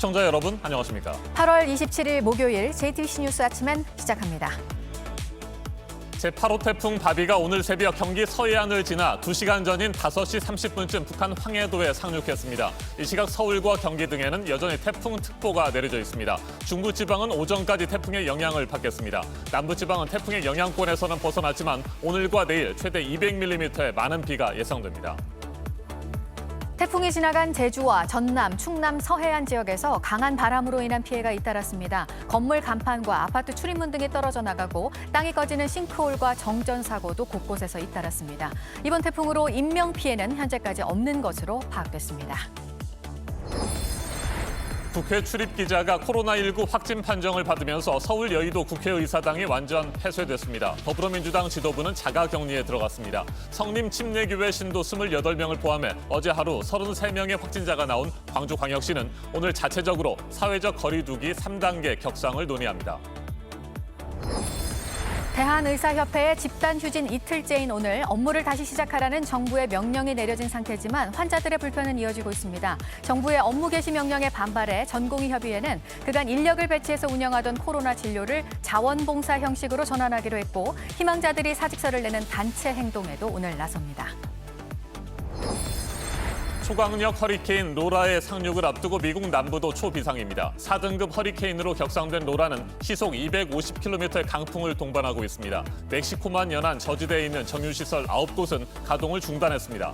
시청자 여러분, 안녕하십니까? 8월 27일 목요일 JTBC 뉴스 아침엔 시작합니다. 제8호 태풍 바비가 오늘 새벽 경기 서해안을 지나 2시간 전인 5시 30분쯤 북한 황해도에 상륙했습니다. 이 시각 서울과 경기 등에는 여전히 태풍특보가 내려져 있습니다. 중부지방은 오전까지 태풍의 영향을 받겠습니다. 남부지방은 태풍의 영향권에서는 벗어났지만 오늘과 내일 최대 200mm의 많은 비가 예상됩니다. 태풍이 지나간 제주와 전남, 충남 서해안 지역에서 강한 바람으로 인한 피해가 잇따랐습니다. 건물 간판과 아파트 출입문 등이 떨어져 나가고 땅이 꺼지는 싱크홀과 정전 사고도 곳곳에서 잇따랐습니다. 이번 태풍으로 인명 피해는 현재까지 없는 것으로 파악됐습니다. 국회 출입기자가 코로나19 확진 판정을 받으면서 서울 여의도 국회의사당이 완전 폐쇄됐습니다. 더불어민주당 지도부는 자가격리에 들어갔습니다. 성림 침례교회 신도 28명을 포함해 어제 하루 33명의 확진자가 나온 광주광역시는 오늘 자체적으로 사회적 거리 두기 3단계 격상을 논의합니다. 대한의사협회의 집단휴진 이틀째인 오늘 업무를 다시 시작하라는 정부의 명령이 내려진 상태지만 환자들의 불편은 이어지고 있습니다. 정부의 업무 개시 명령에 반발해 전공의협의회는 그간 인력을 배치해서 운영하던 코로나 진료를 자원봉사 형식으로 전환하기로 했고 희망자들이 사직서를 내는 단체 행동에도 오늘 나섭니다. 초강력 허리케인 로라의 상륙을 앞두고 미국 남부도 초비상입니다. 4등급 허리케인으로 격상된 로라는 시속 250km의 강풍을 동반하고 있습니다. 멕시코만 연한 저지대에 있는 정유시설 9곳은 가동을 중단했습니다.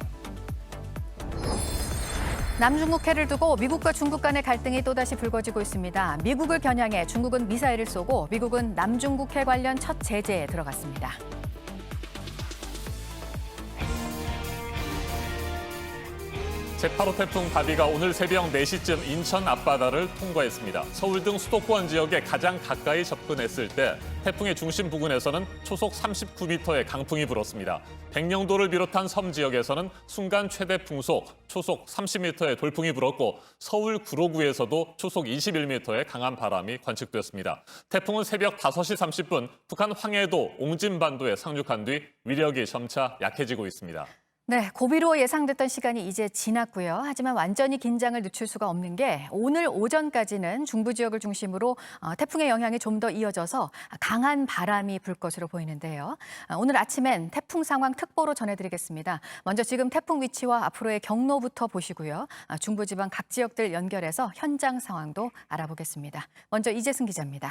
남중국해를 두고 미국과 중국 간의 갈등이 또다시 불거지고 있습니다. 미국을 겨냥해 중국은 미사일을 쏘고 미국은 남중국해 관련 첫 제재에 들어갔습니다. 제8호 태풍 바비가 오늘 새벽 4시쯤 인천 앞바다를 통과했습니다. 서울 등 수도권 지역에 가장 가까이 접근했을 때 태풍의 중심 부근에서는 초속 39m의 강풍이 불었습니다. 백령도를 비롯한 섬 지역에서는 순간 최대 풍속 초속 30m의 돌풍이 불었고 서울 구로구에서도 초속 21m의 강한 바람이 관측됐습니다. 태풍은 새벽 5시 30분 북한 황해도 옹진반도에 상륙한 뒤 위력이 점차 약해지고 있습니다. 네, 고비로 예상됐던 시간이 이제 지났고요. 하지만 완전히 긴장을 늦출 수가 없는 게 오늘 오전까지는 중부 지역을 중심으로 태풍의 영향이 좀 더 이어져서 강한 바람이 불 것으로 보이는데요. 오늘 아침엔 태풍 상황 특보로 전해드리겠습니다. 먼저 지금 태풍 위치와 앞으로의 경로부터 보시고요. 중부지방 각 지역들 연결해서 현장 상황도 알아보겠습니다. 먼저 이재승 기자입니다.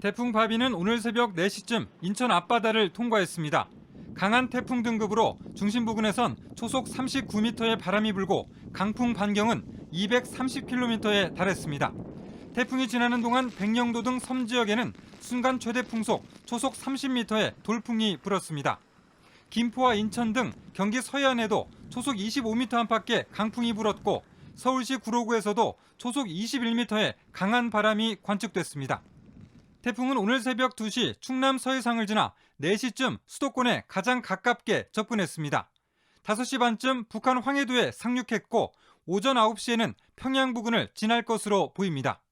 태풍 바비는 오늘 새벽 4시쯤 인천 앞바다를 통과했습니다. 강한 태풍 등급으로 중심 부근에선 초속 39m의 바람이 불고 강풍 반경은 230km에 달했습니다. 태풍이 지나는 동안 백령도 등 섬 지역에는 순간 최대 풍속 초속 30m의 돌풍이 불었습니다. 김포와 인천 등 경기 서해안에도 초속 25m 안팎의 강풍이 불었고 서울시 구로구에서도 초속 21m의 강한 바람이 관측됐습니다. 태풍은 오늘 새벽 2시 충남 서해상을 지나 4시쯤 수도권에 가장 가깝게 접근했습니다. 5시 반쯤 북한 황해도에 상륙했고 오전 9시에는 평양 부근을 지날 것으로 보입니다.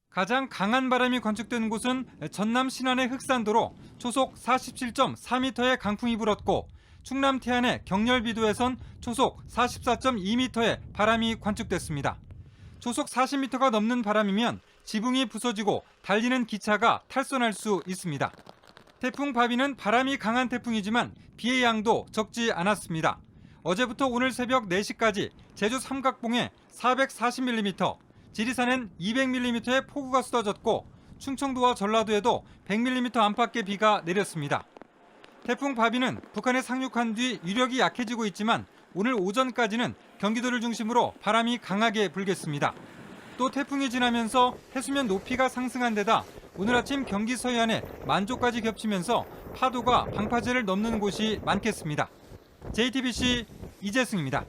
가장 강한 바람이 관측된 곳은 전남 신안의 흑산도로 초속 47.4m의 강풍이 불었고 충남 태안의 경렬비도에선 초속 44.2m의 바람이 관측됐습니다. 초속 40m가 넘는 바람이면 지붕이 부서지고 달리는 기차가 탈선할 수 있습니다. 태풍 바비는 바람이 강한 태풍이지만 비의 양도 적지 않았습니다. 어제부터 오늘 새벽 4시까지 제주 삼각봉에 440mm, 지리산엔 200mm의 폭우가 쏟아졌고 충청도와 전라도에도 100mm 안팎의 비가 내렸습니다. 태풍 바비는 북한에 상륙한 뒤 위력이 약해지고 있지만 오늘 오전까지는 경기도를 중심으로 바람이 강하게 불겠습니다. 또 태풍이 지나면서 해수면 높이가 상승한 데다 오늘 아침 경기 서해안에 만조까지 겹치면서 파도가 방파제를 넘는 곳이 많겠습니다. JTBC 이재승입니다.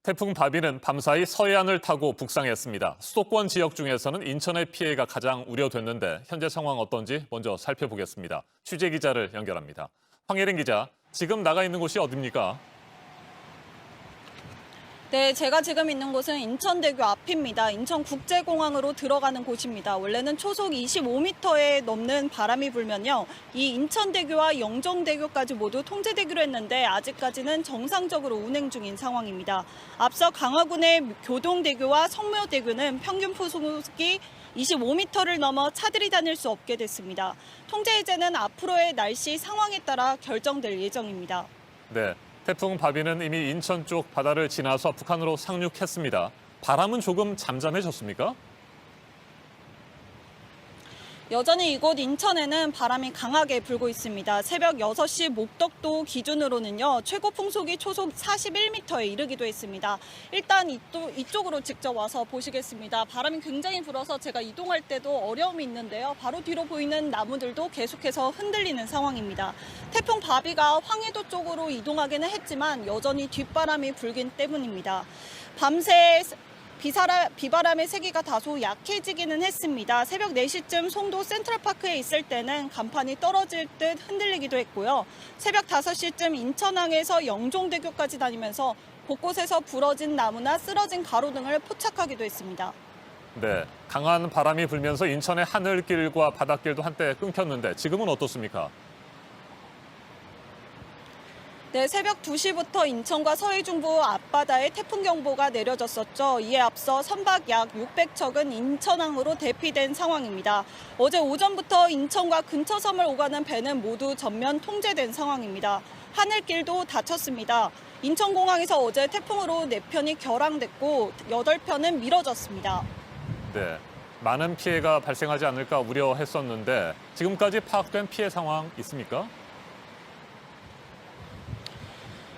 태풍 바비는 밤사이 서해안을 타고 북상했습니다. 수도권 지역 중에서는 인천의 피해가 가장 우려됐는데 현재 상황 어떤지 먼저 살펴보겠습니다. 취재 기자를 연결합니다. 황예린 기자, 지금 나가 있는 곳이 어디입니까? 네, 제가 지금 있는 곳은 인천대교 앞입니다. 인천국제공항으로 들어가는 곳입니다. 원래는 초속 25m에 넘는 바람이 불면요. 이 인천대교와 영종대교까지 모두 통제되기로 했는데 아직까지는 정상적으로 운행 중인 상황입니다. 앞서 강화군의 교동대교와 성묘대교는 평균 풍속이 25m를 넘어 차들이 다닐 수 없게 됐습니다. 통제 해제는 앞으로의 날씨 상황에 따라 결정될 예정입니다. 네, 태풍 바비는 이미 인천 쪽 바다를 지나서 북한으로 상륙했습니다. 바람은 조금 잠잠해졌습니까? 여전히 이곳 인천에는 바람이 강하게 불고 있습니다. 새벽 6시 목덕도 기준으로는요. 최고 풍속이 초속 41m에 이르기도 했습니다. 일단 이쪽으로 직접 와서 보시겠습니다. 바람이 굉장히 불어서 제가 이동할 때도 어려움이 있는데요. 바로 뒤로 보이는 나무들도 계속해서 흔들리는 상황입니다. 태풍 바비가 황해도 쪽으로 이동하기는 했지만 여전히 뒷바람이 불기 때문입니다. 밤새 비바람의 세기가 다소 약해지기는 했습니다. 새벽 4시쯤 송도 센트럴파크에 있을 때는 간판이 떨어질 듯 흔들리기도 했고요. 새벽 5시쯤 인천항에서 영종대교까지 다니면서 곳곳에서 부러진 나무나 쓰러진 가로등을 포착하기도 했습니다. 네, 강한 바람이 불면서 인천의 하늘길과 바닷길도 한때 끊겼는데 지금은 어떻습니까? 네, 새벽 2시부터 인천과 서해중부 앞바다에 태풍 경보가 내려졌었죠. 이에 앞서 선박 약 600척은 인천항으로 대피된 상황입니다. 어제 오전부터 인천과 근처 섬을 오가는 배는 모두 전면 통제된 상황입니다. 하늘길도 닫혔습니다. 인천공항에서 어제 태풍으로 4편이 결항됐고 8편은 미뤄졌습니다. 네, 많은 피해가 발생하지 않을까 우려했었는데 지금까지 파악된 피해 상황 있습니까?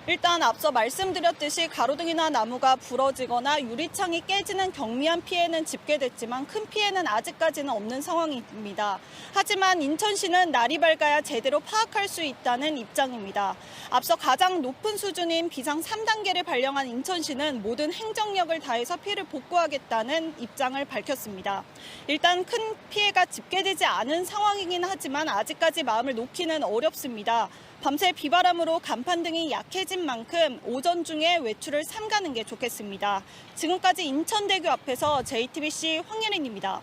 일단 앞서 말씀드렸듯이 가로등이나 나무가 부러지거나 유리창이 깨지는 경미한 피해는 집계됐지만 큰 피해는 아직까지는 없는 상황입니다. 하지만 인천시는 날이 밝아야 제대로 파악할 수 있다는 입장입니다. 앞서 가장 높은 수준인 비상 3단계를 발령한 인천시는 모든 행정력을 다해서 피해를 복구하겠다는 입장을 밝혔습니다. 일단 큰 피해가 집계되지 않은 상황이긴 하지만 아직까지 마음을 놓기는 어렵습니다. 밤새 비바람으로 간판 등이 약해진 만큼 오전 중에 외출을 삼가는 게 좋겠습니다. 지금까지 인천대교 앞에서 JTBC 황예린입니다.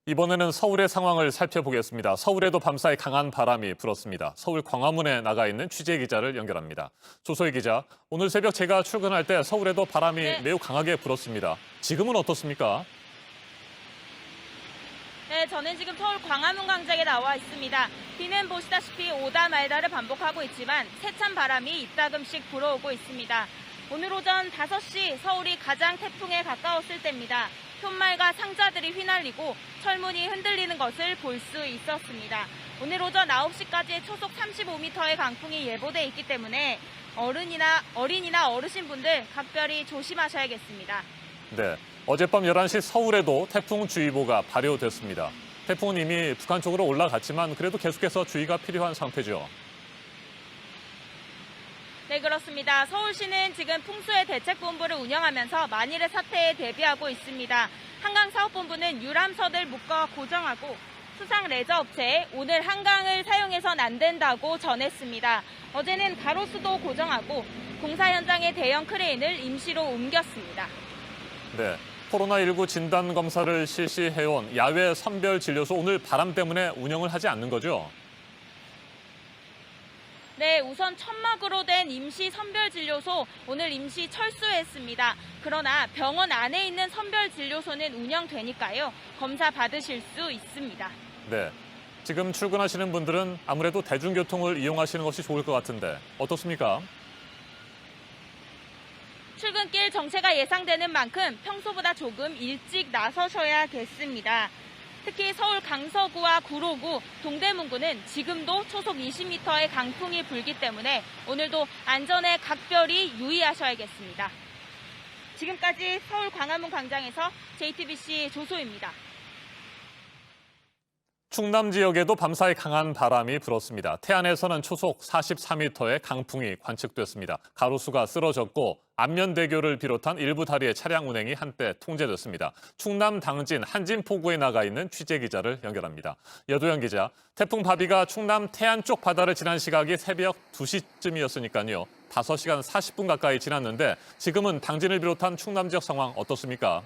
이번에는 서울의 상황을 살펴보겠습니다. 서울에도 밤사이 강한 바람이 불었습니다. 서울 광화문에 나가 있는 취재 기자를 연결합니다. 조소희 기자, 오늘 새벽 제가 출근할 때 서울에도 바람이 매우 강하게 불었습니다. 지금은 어떻습니까? 네, 저는 지금 서울 광화문 광장에 나와 있습니다. 비는 보시다시피 오다 말다를 반복하고 있지만 세찬 바람이 이따금씩 불어오고 있습니다. 오늘 오전 5시 서울이 가장 태풍에 가까웠을 때입니다. 푯말과 상자들이 휘날리고 철문이 흔들리는 것을 볼 수 있었습니다. 오늘 오전 9시까지 초속 35m의 강풍이 예보돼 있기 때문에 어린이나 어르신분들 각별히 조심하셔야겠습니다. 네, 어젯밤 11시 서울에도 태풍주의보가 발효됐습니다. 태풍은 이미 북한 쪽으로 올라갔지만 그래도 계속해서 주의가 필요한 상태죠. 네, 그렇습니다. 서울시는 지금 풍수해 대책본부를 운영하면서 만일의 사태에 대비하고 있습니다. 한강사업본부는 유람선을 묶어 고정하고 수상 레저업체에 오늘 한강을 사용해선 안 된다고 전했습니다. 어제는 가로수도 고정하고 공사 현장에 대형 크레인을 임시로 옮겼습니다. 네, 코로나19 진단검사를 실시해온 야외 선별진료소 오늘 바람 때문에 운영을 하지 않는 거죠? 네, 우선 천막으로 된 임시 선별진료소 오늘 임시 철수했습니다. 그러나 병원 안에 있는 선별진료소는 운영되니까요. 검사 받으실 수 있습니다. 네, 지금 출근하시는 분들은 아무래도 대중교통을 이용하시는 것이 좋을 것 같은데 어떻습니까? 출근길 정체가 예상되는 만큼 평소보다 조금 일찍 나서셔야겠습니다. 특히 서울 강서구와 구로구, 동대문구는 지금도 초속 20m의 강풍이 불기 때문에 오늘도 안전에 각별히 유의하셔야겠습니다. 지금까지 서울 광화문 광장에서 JTBC 조소입니다. 충남 지역에도 밤사이 강한 바람이 불었습니다. 태안에서는 초속 44m의 강풍이 관측됐습니다. 가로수가 쓰러졌고 안면대교를 비롯한 일부 다리의 차량 운행이 한때 통제됐습니다. 충남 당진 한진포구에 나가 있는 취재기자를 연결합니다. 여도현 기자, 태풍 바비가 충남 태안 쪽 바다를 지난 시각이 새벽 2시쯤이었으니까요. 5시간 40분 가까이 지났는데 지금은 당진을 비롯한 충남 지역 상황 어떻습니까?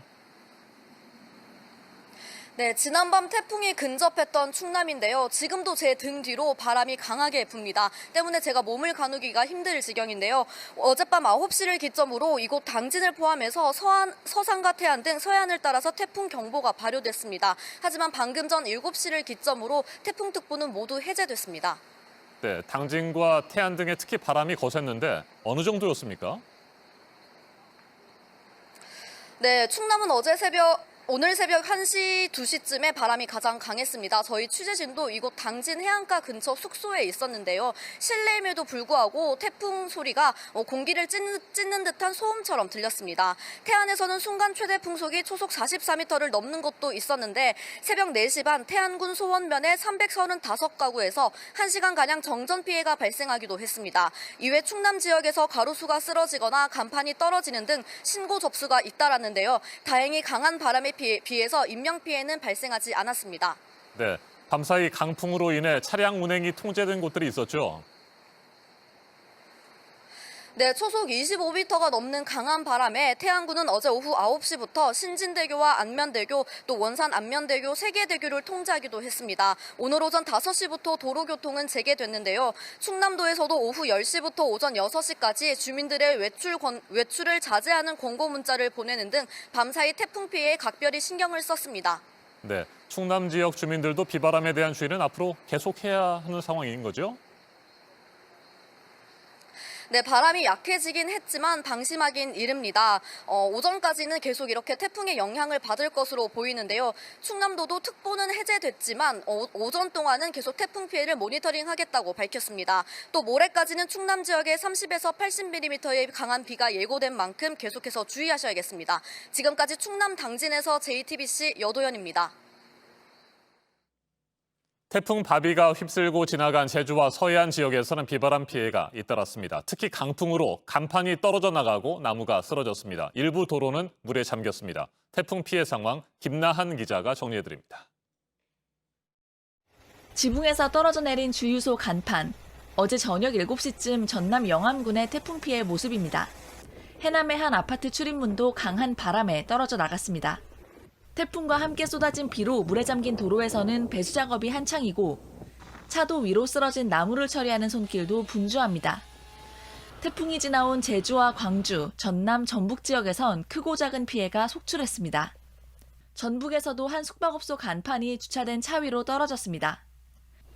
네, 지난밤 태풍이 근접했던 충남인데요. 지금도 제 등 뒤로 바람이 강하게 붑니다. 때문에 제가 몸을 가누기가 힘들 지경인데요. 어젯밤 9시를 기점으로 이곳 당진을 포함해서 서산과 태안 등 서해안을 따라서 태풍 경보가 발효됐습니다. 하지만 방금 전 7시를 기점으로 태풍특보는 모두 해제됐습니다. 네, 당진과 태안 등에 특히 바람이 거셌는데 어느 정도였습니까? 네, 충남은 오늘 새벽 1시, 2시쯤에 바람이 가장 강했습니다. 저희 취재진도 이곳 당진 해안가 근처 숙소에 있었는데요. 실내임에도 불구하고 태풍 소리가 공기를 찢는 듯한 소음처럼 들렸습니다. 태안에서는 순간 최대 풍속이 초속 44m를 넘는 곳도 있었는데 새벽 4시 반 태안군 소원면의 335가구에서 1시간가량 정전 피해가 발생하기도 했습니다. 이외 충남 지역에서 가로수가 쓰러지거나 간판이 떨어지는 등 신고 접수가 잇따랐는데요. 다행히 강한 바람에 비해서 인명피해는 발생하지 않았습니다. 네, 밤사이 강풍으로 인해 차량 운행이 통제된 곳들이 있었죠. 네, 초속 25m가 넘는 강한 바람에 태안군은 어제 오후 9시부터 신진대교와 안면대교, 또 원산 안면대교, 세계대교를 통제하기도 했습니다. 오늘 오전 5시부터 도로교통은 재개됐는데요. 충남도에서도 오후 10시부터 오전 6시까지 주민들의 외출을 자제하는 권고 문자를 보내는 등 밤사이 태풍 피해에 각별히 신경을 썼습니다. 네, 충남 지역 주민들도 비바람에 대한 주의는 앞으로 계속해야 하는 상황인 거죠? 네, 바람이 약해지긴 했지만 방심하긴 이릅니다. 오전까지는 계속 이렇게 태풍의 영향을 받을 것으로 보이는데요. 충남도도 특보는 해제됐지만 오전 동안은 계속 태풍 피해를 모니터링하겠다고 밝혔습니다. 또 모레까지는 충남 지역에 30에서 80mm의 강한 비가 예고된 만큼 계속해서 주의하셔야겠습니다. 지금까지 충남 당진에서 JTBC 여도현입니다. 태풍 바비가 휩쓸고 지나간 제주와 서해안 지역에서는 비바람 피해가 잇따랐습니다. 특히 강풍으로 간판이 떨어져 나가고 나무가 쓰러졌습니다. 일부 도로는 물에 잠겼습니다. 태풍 피해 상황 김나한 기자가 정리해드립니다. 지붕에서 떨어져 내린 주유소 간판. 어제 저녁 7시쯤 전남 영암군의 태풍 피해 모습입니다. 해남의 한 아파트 출입문도 강한 바람에 떨어져 나갔습니다. 태풍과 함께 쏟아진 비로 물에 잠긴 도로에서는 배수 작업이 한창이고 차도 위로 쓰러진 나무를 처리하는 손길도 분주합니다. 태풍이 지나온 제주와 광주, 전남, 전북 지역에선 크고 작은 피해가 속출했습니다. 전북에서도 한 숙박업소 간판이 주차된 차 위로 떨어졌습니다.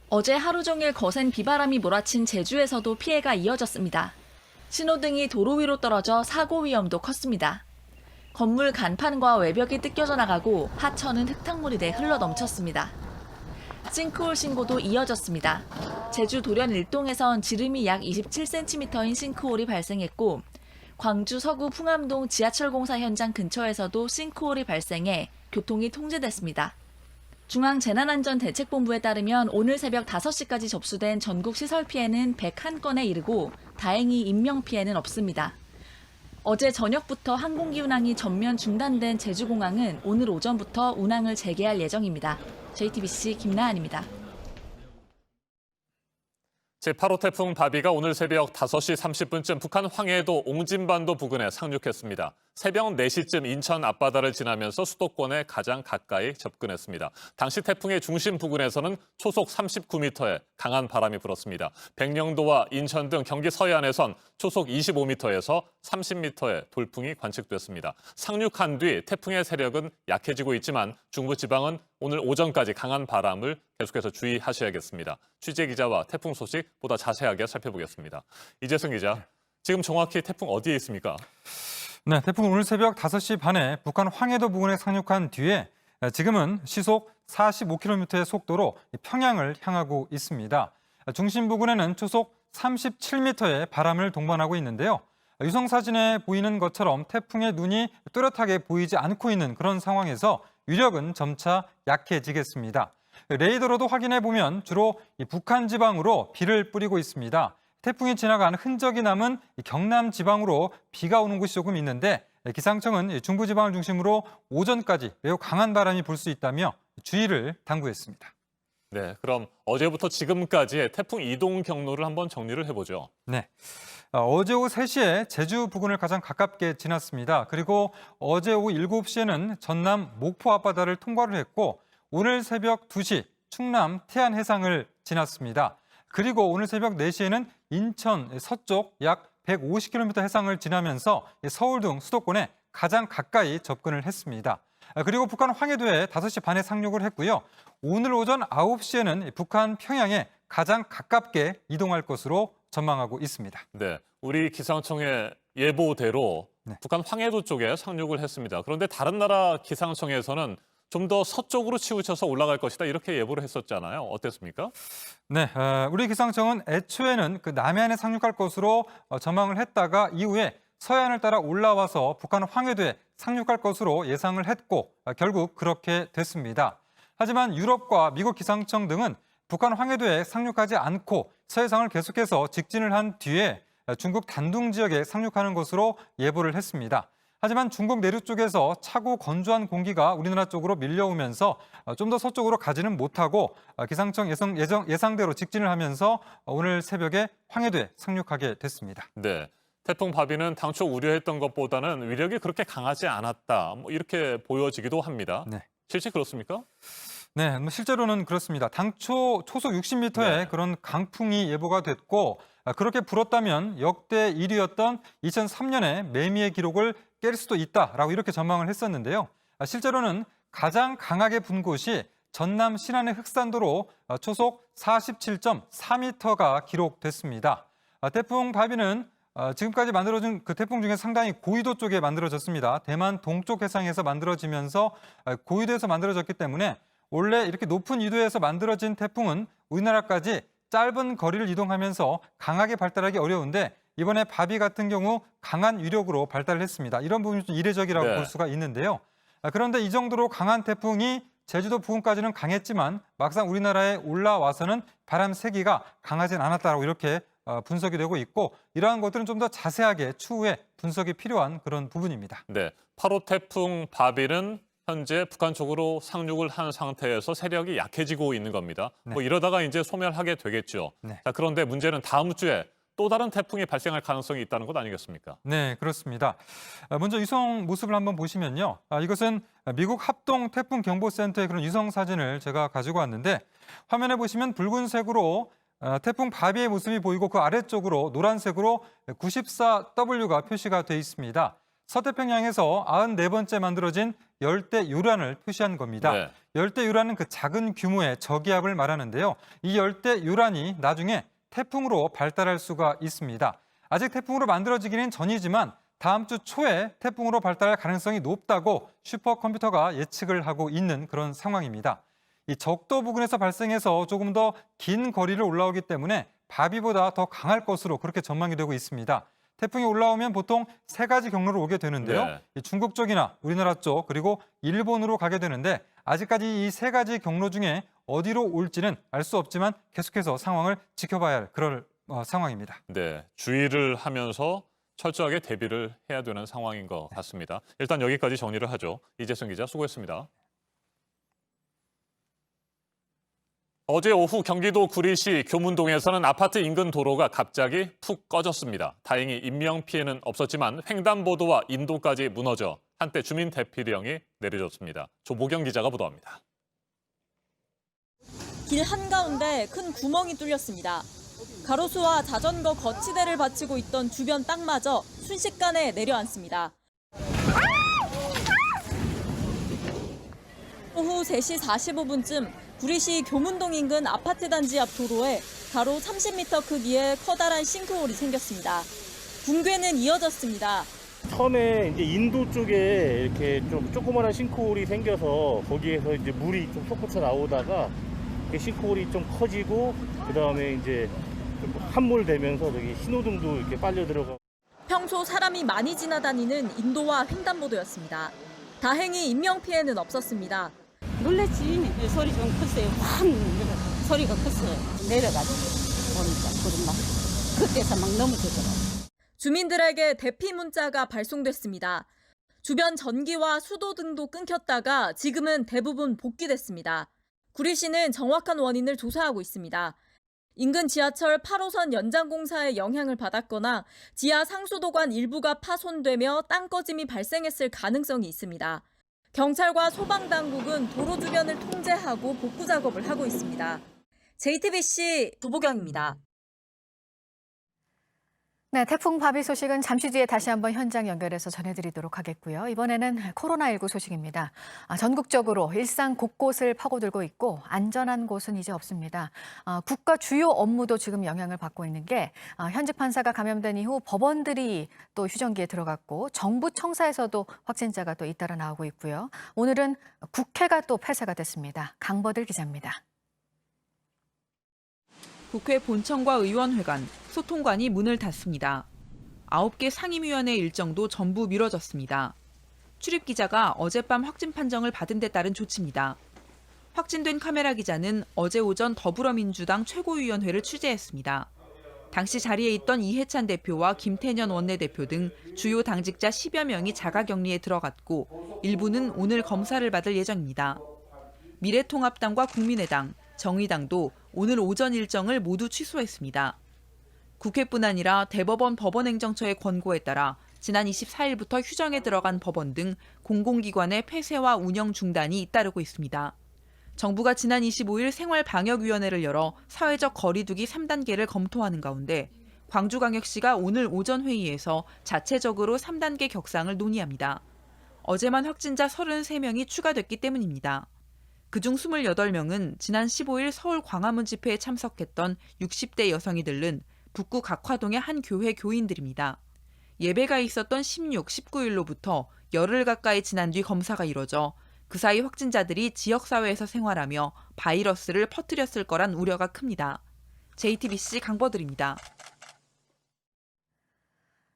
어제 하루 종일 거센 비바람이 몰아친 제주에서도 피해가 이어졌습니다. 신호등이 도로 위로 떨어져 사고 위험도 컸습니다. 건물 간판과 외벽이 뜯겨져 나가고 하천은 흙탕물이 돼 흘러 넘쳤습니다. 싱크홀 신고도 이어졌습니다. 제주 도련 일동에선 지름이 약 27cm인 싱크홀이 발생했고 광주 서구 풍암동 지하철 공사 현장 근처에서도 싱크홀이 발생해 교통이 통제됐습니다. 중앙재난안전대책본부에 따르면 오늘 새벽 5시까지 접수된 전국 시설 피해는 101건에 이르고 다행히 인명피해는 없습니다. 어제 저녁부터 항공기 운항이 전면 중단된 제주공항은 오늘 오전부터 운항을 재개할 예정입니다. JTBC 김나한입니다. 제8호 태풍 바비가 오늘 새벽 5시 30분쯤 북한 황해도 옹진반도 부근에 상륙했습니다. 새벽 4시쯤 인천 앞바다를 지나면서 수도권에 가장 가까이 접근했습니다. 당시 태풍의 중심 부근에서는 초속 39m의 강한 바람이 불었습니다. 백령도와 인천 등 경기 서해안에선 초속 25m에서 30m의 돌풍이 관측됐습니다. 상륙한 뒤 태풍의 세력은 약해지고 있지만 중부지방은 오늘 오전까지 강한 바람을 계속해서 주의하셔야겠습니다. 취재기자와 태풍 소식 보다 자세하게 살펴보겠습니다. 이재승 기자, 지금 정확히 태풍 어디에 있습니까? 네, 태풍 오늘 새벽 5시 반에 북한 황해도 부근에 상륙한 뒤에 지금은 시속 45km의 속도로 평양을 향하고 있습니다. 중심 부근에는 초속 37m의 바람을 동반하고 있는데요. 위성사진에 보이는 것처럼 태풍의 눈이 뚜렷하게 보이지 않고 있는 그런 상황에서 위력은 점차 약해지겠습니다. 레이더로도 확인해 보면 주로 이 북한 지방으로 비를 뿌리고 있습니다. 태풍이 지나간 흔적이 남은 경남 지방으로 비가 오는 곳이 조금 있는데 기상청은 중부 지방을 중심으로 오전까지 매우 강한 바람이 불 수 있다며 주의를 당부했습니다. 네, 그럼 어제부터 지금까지의 태풍 이동 경로를 한번 정리를 해보죠. 네. 어제 오후 3시에 제주 부근을 가장 가깝게 지났습니다. 그리고 어제 오후 7시에는 전남 목포 앞바다를 통과를 했고 오늘 새벽 2시 충남 태안 해상을 지났습니다. 그리고 오늘 새벽 4시에는 인천 서쪽 약 150km 해상을 지나면서 서울 등 수도권에 가장 가까이 접근을 했습니다. 그리고 북한 황해도에 5시 반에 상륙을 했고요. 오늘 오전 9시에는 북한 평양에 가장 가깝게 이동할 것으로 전망하고 있습니다. 네, 우리 기상청의 예보대로 네. 북한 황해도 쪽에 상륙을 했습니다. 그런데 다른 나라 기상청에서는 좀 더 서쪽으로 치우쳐서 올라갈 것이다 이렇게 예보를 했었잖아요. 어땠습니까? 네, 우리 기상청은 애초에는 그 남해안에 상륙할 것으로 전망을 했다가 이후에 서해안을 따라 올라와서 북한 황해도에 상륙할 것으로 예상을 했고 결국 그렇게 됐습니다. 하지만 유럽과 미국 기상청 등은 북한 황해도에 상륙하지 않고 서해상을 계속해서 직진을 한 뒤에 중국 단둥 지역에 상륙하는 것으로 예보를 했습니다. 하지만 중국 내륙 쪽에서 차고 건조한 공기가 우리나라 쪽으로 밀려오면서 좀 더 서쪽으로 가지는 못하고 기상청 예상대로 직진을 하면서 오늘 새벽에 황해도에 상륙하게 됐습니다. 네, 태풍 바비는 당초 우려했던 것보다는 위력이 그렇게 강하지 않았다. 뭐 이렇게 보여지기도 합니다. 네. 실제 그렇습니까? 네, 실제로는 그렇습니다. 당초 초속 60m의 네. 그런 강풍이 예보가 됐고 그렇게 불었다면 역대 1위였던 2003년의 매미의 기록을 깰 수도 있다라고 이렇게 전망을 했었는데요. 실제로는 가장 강하게 분 곳이 전남 신안의 흑산도로 초속 47.4m가 기록됐습니다. 태풍 바비는 지금까지 만들어진 그 태풍 중에 상당히 고위도 쪽에 만들어졌습니다. 대만 동쪽 해상에서 만들어지면서 고위도에서 만들어졌기 때문에 원래 이렇게 높은 위도에서 만들어진 태풍은 우리나라까지 짧은 거리를 이동하면서 강하게 발달하기 어려운데 이번에 바비 같은 경우 강한 위력으로 발달을 했습니다. 이런 부분이 좀 이례적이라고 네. 볼 수가 있는데요. 그런데 이 정도로 강한 태풍이 제주도 부근까지는 강했지만 막상 우리나라에 올라와서는 바람 세기가 강하진 않았다고 이렇게 분석이 되고 있고 이러한 것들은 좀 더 자세하게 추후에 분석이 필요한 그런 부분입니다. 네, 8호 태풍 바비는 현재 북한 쪽으로 상륙을 한 상태에서 세력이 약해지고 있는 겁니다. 네. 뭐 이러다가 이제 소멸하게 되겠죠. 네. 자, 그런데 문제는 다음 주에 또 다른 태풍이 발생할 가능성이 있다는 것 아니겠습니까? 네, 그렇습니다. 먼저 위성 모습을 한번 보시면요. 이것은 미국 합동 태풍 경보센터의 그런 위성 사진을 제가 가지고 왔는데 화면에 보시면 붉은색으로 태풍 바비의 모습이 보이고 그 아래쪽으로 노란색으로 94W가 표시가 돼 있습니다. 서태평양에서 94번째 만들어진 열대 요란을 표시한 겁니다. 네. 열대 요란은 그 작은 규모의 저기압을 말하는데요. 이 열대 요란이 나중에 태풍으로 발달할 수가 있습니다. 아직 태풍으로 만들어지기는 전이지만 다음 주 초에 태풍으로 발달할 가능성이 높다고 슈퍼컴퓨터가 예측을 하고 있는 그런 상황입니다. 이 적도 부근에서 발생해서 조금 더 긴 거리를 올라오기 때문에 바비보다 더 강할 것으로 그렇게 전망이 되고 있습니다. 태풍이 올라오면 보통 3가지 경로로 오게 되는데요. 네. 중국 쪽이나 우리나라 쪽 그리고 일본으로 가게 되는데 아직까지 이 3가지 경로 중에 어디로 올지는 알 수 없지만 계속해서 상황을 지켜봐야 할 그럴 상황입니다. 네, 주의를 하면서 철저하게 대비를 해야 되는 상황인 것 같습니다. 일단 여기까지 정리를 하죠. 이재승 기자 수고했습니다. 어제 오후 경기도 구리시 교문동에서는 아파트 인근 도로가 갑자기 푹 꺼졌습니다. 다행히 인명피해는 없었지만 횡단보도와 인도까지 무너져 한때 주민 대피령이 내려졌습니다. 조보경 기자가 보도합니다. 길 한가운데 큰 구멍이 뚫렸습니다. 가로수와 자전거 거치대를 받치고 있던 주변 땅마저 순식간에 내려앉습니다. 오후 3시 45분쯤 구리시 교문동 인근 아파트 단지 앞 도로에 가로 30m 크기의 커다란 싱크홀이 생겼습니다. 붕괴는 이어졌습니다. 처음에 이제 인도 쪽에 이렇게 좀 조그마한 싱크홀이 생겨서 거기에서 이제 물이 좀 솟구쳐 나오다가 그 싱크홀이 좀 커지고 그다음에 이제 좀 함몰되면서 저기 신호등도 이렇게 빨려 들어가고. 평소 사람이 많이 지나다니는 인도와 횡단보도였습니다. 다행히 인명피해는 없었습니다. 놀랬지. 소리 좀 컸어요. 확 소리가 컸어요. 내려가지고 보니까 구름 막 그때서 막 넘어지더라고요. 주민들에게 대피 문자가 발송됐습니다. 주변 전기와 수도 등도 끊겼다가 지금은 대부분 복귀됐습니다. 구리시는 정확한 원인을 조사하고 있습니다. 인근 지하철 8호선 연장 공사의 영향을 받았거나 지하 상수도관 일부가 파손되며 땅 꺼짐이 발생했을 가능성이 있습니다. 경찰과 소방당국은 도로 주변을 통제하고 복구 작업을 하고 있습니다. JTBC 도보경입니다. 네, 태풍 바비 소식은 잠시 뒤에 다시 한번 현장 연결해서 전해드리도록 하겠고요. 이번에는 코로나19 소식입니다. 전국적으로 일상 곳곳을 파고들고 있고 안전한 곳은 이제 없습니다. 국가 주요 업무도 지금 영향을 받고 있는 게 현직 판사가 감염된 이후 법원들이 또 휴전기에 들어갔고 정부 청사에서도 확진자가 또 잇따라 나오고 있고요. 오늘은 국회가 또 폐쇄가 됐습니다. 강버들 기자입니다. 국회 본청과 의원회관, 소통관이 문을 닫습니다. 9개 상임위원회 일정도 전부 미뤄졌습니다. 출입기자가 어젯밤 확진 판정을 받은 데 따른 조치입니다. 확진된 카메라 기자는 어제 오전 더불어민주당 최고위원회를 취재했습니다. 당시 자리에 있던 이해찬 대표와 김태년 원내대표 등 주요 당직자 10여 명이 자가격리에 들어갔고 일부는 오늘 검사를 받을 예정입니다. 미래통합당과 국민의당, 정의당도 오늘 오전 일정을 모두 취소했습니다. 국회뿐 아니라 대법원 법원행정처의 권고에 따라 지난 24일부터 휴정에 들어간 법원 등 공공기관의 폐쇄와 운영 중단이 잇따르고 있습니다. 정부가 지난 25일 생활방역위원회를 열어 사회적 거리두기 3단계를 검토하는 가운데 광주광역시가 오늘 오전 회의에서 자체적으로 3단계 격상을 논의합니다. 어제만 확진자 33명이 추가됐기 때문입니다. 그중 28명은 지난 15일 서울 광화문 집회에 참석했던 60대 여성이 들른 북구 각화동의 한 교회 교인들입니다. 예배가 있었던 16, 19일로부터 열흘 가까이 지난 뒤 검사가 이뤄져 그 사이 확진자들이 지역사회에서 생활하며 바이러스를 퍼뜨렸을 거란 우려가 큽니다. JTBC 강버들입니다.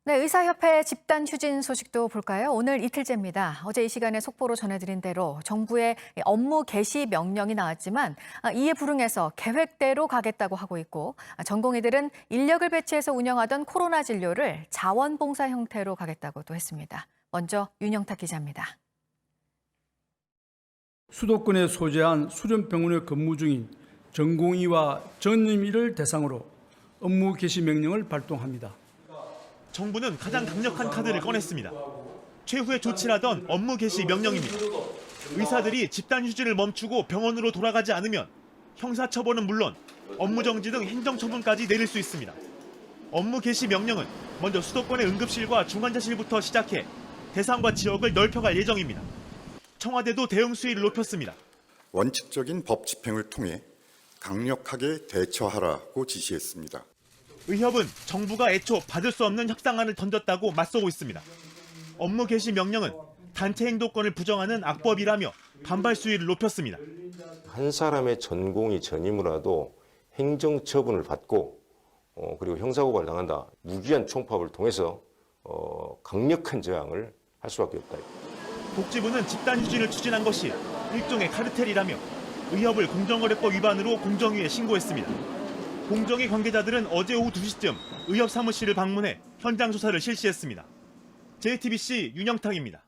네, 의사협회 집단 휴진 소식도 볼까요? 오늘 이틀째입니다. 어제 이 시간에 속보로 전해드린 대로 정부의 업무 개시 명령이 나왔지만 이에 불응해서 계획대로 가겠다고 하고 있고 전공의들은 인력을 배치해서 운영하던 코로나 진료를 자원봉사 형태로 가겠다고도 했습니다. 먼저 윤영탁 기자입니다. 수도권에 소재한 수련병원에 근무 중인 전공의와 전임의를 대상으로 업무 개시 명령을 발동합니다. 정부는 가장 강력한 카드를 꺼냈습니다. 최후의 조치라던 업무 개시 명령입니다. 의사들이 집단 휴진을 멈추고 병원으로 돌아가지 않으면 형사처벌은 물론 업무 정지 등 행정처분까지 내릴 수 있습니다. 업무 개시 명령은 먼저 수도권의 응급실과 중환자실부터 시작해 대상과 지역을 넓혀갈 예정입니다. 청와대도 대응 수위를 높였습니다. 원칙적인 법 집행을 통해 강력하게 대처하라고 지시했습니다. 의협은 정부가 애초 받을 수 없는 협상안을 던졌다고 맞서고 있습니다. 업무 개시 명령은 단체 행동권을 부정하는 악법이라며 반발 수위를 높였습니다. 한 사람의 전공이 전임을 하도 행정처분을 받고 그리고 형사고발을 당한다. 무기한 총파업을 통해서 강력한 저항을 할 수밖에 없다. 복지부는 집단 휴진을 추진한 것이 일종의 카르텔이라며 의협을 공정거래법 위반으로 공정위에 신고했습니다. 공정위 관계자들은 어제 오후 2시쯤 의협 사무실을 방문해 현장 조사를 실시했습니다. JTBC 윤영탁입니다.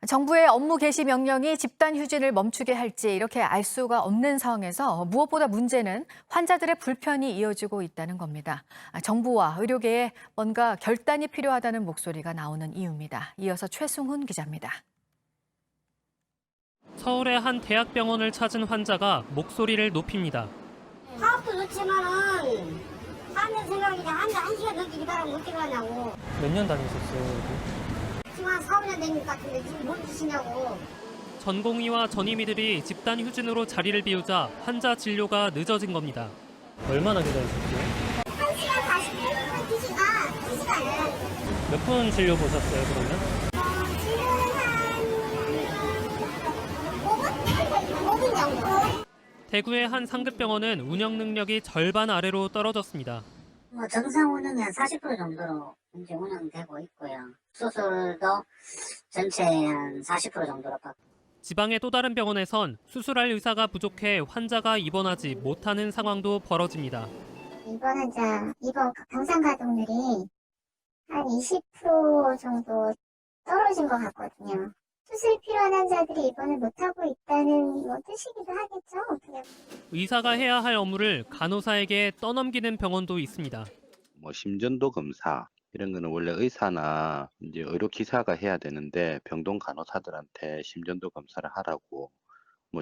정부의 업무 개시 명령이 집단 휴진을 멈추게 할지 이렇게 알 수가 없는 상황에서 무엇보다 문제는 환자들의 불편이 이어지고 있다는 겁니다. 정부와 의료계에 뭔가 결단이 필요하다는 목소리가 나오는 이유입니다. 이어서 최승훈 기자입니다. 서울의 한 대학병원을 찾은 환자가 목소리를 높입니다. 파업도 좋지만은 사는 생각이 한 시간 넘게 기다리면 어떻게 하냐고. 몇 년 다니셨어요, 여기? 지금 한 4, 5년 된 것 같은데 지금 뭘 드시냐고. 전공의와 전임의들이 집단 휴진으로 자리를 비우자 환자 진료가 늦어진 겁니다. 얼마나 기다리셨어요? 1시간 40분, 2시간, 2시간을. 몇 분 진료 보셨어요, 그러면? 진료는 한 5분 정도. 대구의 한 상급병원은 운영 능력이 절반 아래로 떨어졌습니다. 정상 운영이 한 40% 정도로 이제 운영되고 있고요. 수술도 전체 한 40% 정도로 받고. 지방의 또 다른 병원에선 수술할 의사가 부족해 환자가 입원하지 못하는 상황도 벌어집니다. 입원 환자, 입원 병상 가동률이 한 20% 정도 떨어진 것 같거든요. 수술 필요한 환자들이 입원을 못하고 있다는 뜻이기도 하겠죠. 어떻게. 의사가 해야 할 업무를 간호사에게 떠넘기는 병원도 있습니다. 심전도 검사 이런 거는 원래 의사나 이제 의료 기사가 해야 되는데 병동 간호사들한테 심전도 검사를 하라고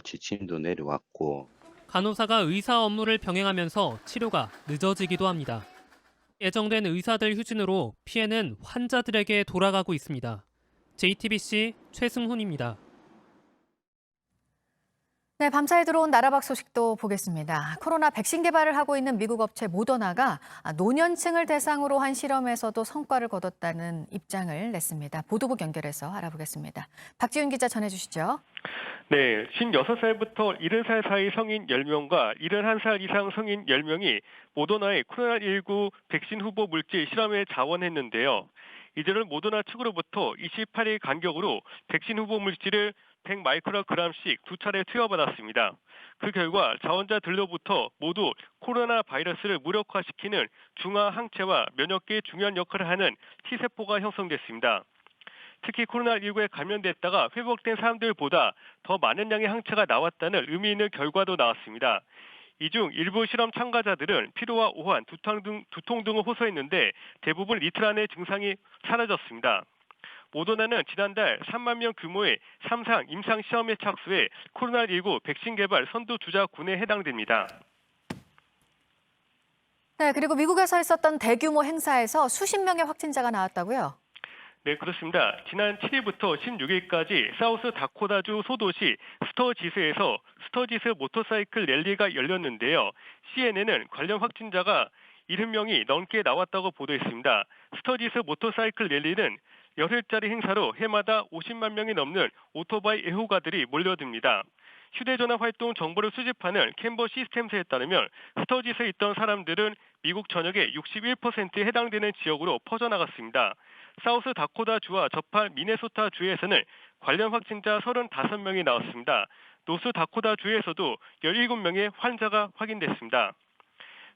지침도 내려왔고. 간호사가 의사 업무를 병행하면서 치료가 늦어지기도 합니다. 예정된 의사들 휴진으로 피해는 환자들에게 돌아가고 있습니다. JTBC 최승훈입니다. 네, 밤사이 들어온 나라박 소식도 보겠습니다. 코로나 백신 개발을 하고 있는 미국 업체 모더나가 노년층을 대상으로 한 실험에서도 성과를 거뒀다는 입장을 냈습니다. 보도국 연결해서 알아보겠습니다. 박지훈 기자 전해주시죠. 네, 56살부터 70살 사이 성인 10명과 71살 이상 성인 10명이 모더나의 코로나19 백신 후보 물질 실험에 자원했는데요. 이들은 모더나 측으로부터 28일 간격으로 백신 후보 물질을 100마이크로그램씩 2차례 투여받았습니다. 그 결과 자원자들로부터 모두 코로나 바이러스를 무력화시키는 중화 항체와 면역계의 중요한 역할을 하는 T세포가 형성됐습니다. 특히 코로나19에 감염됐다가 회복된 사람들보다 더 많은 양의 항체가 나왔다는 의미 있는 결과도 나왔습니다. 이 중 일부 실험 참가자들은 피로와 오한, 두통 등을 호소했는데 대부분 이틀 안에 증상이 사라졌습니다. 모더나는 지난달 3만 명 규모의 3상 임상 시험에 착수해 코로나19 백신 개발 선두 주자군에 해당됩니다. 네, 그리고 미국에서 있었던 대규모 행사에서 수십 명의 확진자가 나왔다고요? 네, 그렇습니다. 지난 7일부터 16일까지 사우스 다코타주 소도시 스터지스에서 스터지스 모터사이클 랠리가 열렸는데요. CNN은 관련 확진자가 70명이 넘게 나왔다고 보도했습니다. 스터지스 모터사이클 랠리는 열흘짜리 행사로 해마다 50만 명이 넘는 오토바이 애호가들이 몰려듭니다. 휴대전화 활동 정보를 수집하는 캔버 시스템스에 따르면 스터지스에 있던 사람들은 미국 전역의 61%에 해당되는 지역으로 퍼져나갔습니다. 사우스 다코타주와 접한 미네소타주에서는 관련 확진자 35명이 나왔습니다. 노스 다코타주에서도 17명의 환자가 확인됐습니다.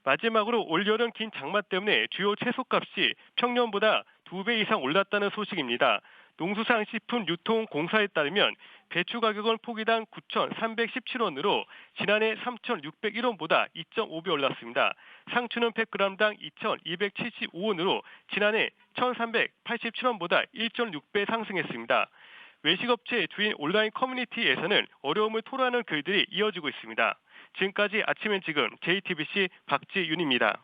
마지막으로 올여름 긴 장마 때문에 주요 채소값이 평년보다 2배 이상 올랐다는 소식입니다. 농수산식품유통공사에 따르면 배추 가격은 포기당 9,317원으로 지난해 3,601원보다 2.5배 올랐습니다. 상추는 100g당 2,275원으로 지난해 1,387원보다 1.6배 상승했습니다. 외식업체 주인 온라인 커뮤니티에서는 어려움을 토로하는 글들이 이어지고 있습니다. 지금까지 아침엔 지금 JTBC 박지윤입니다.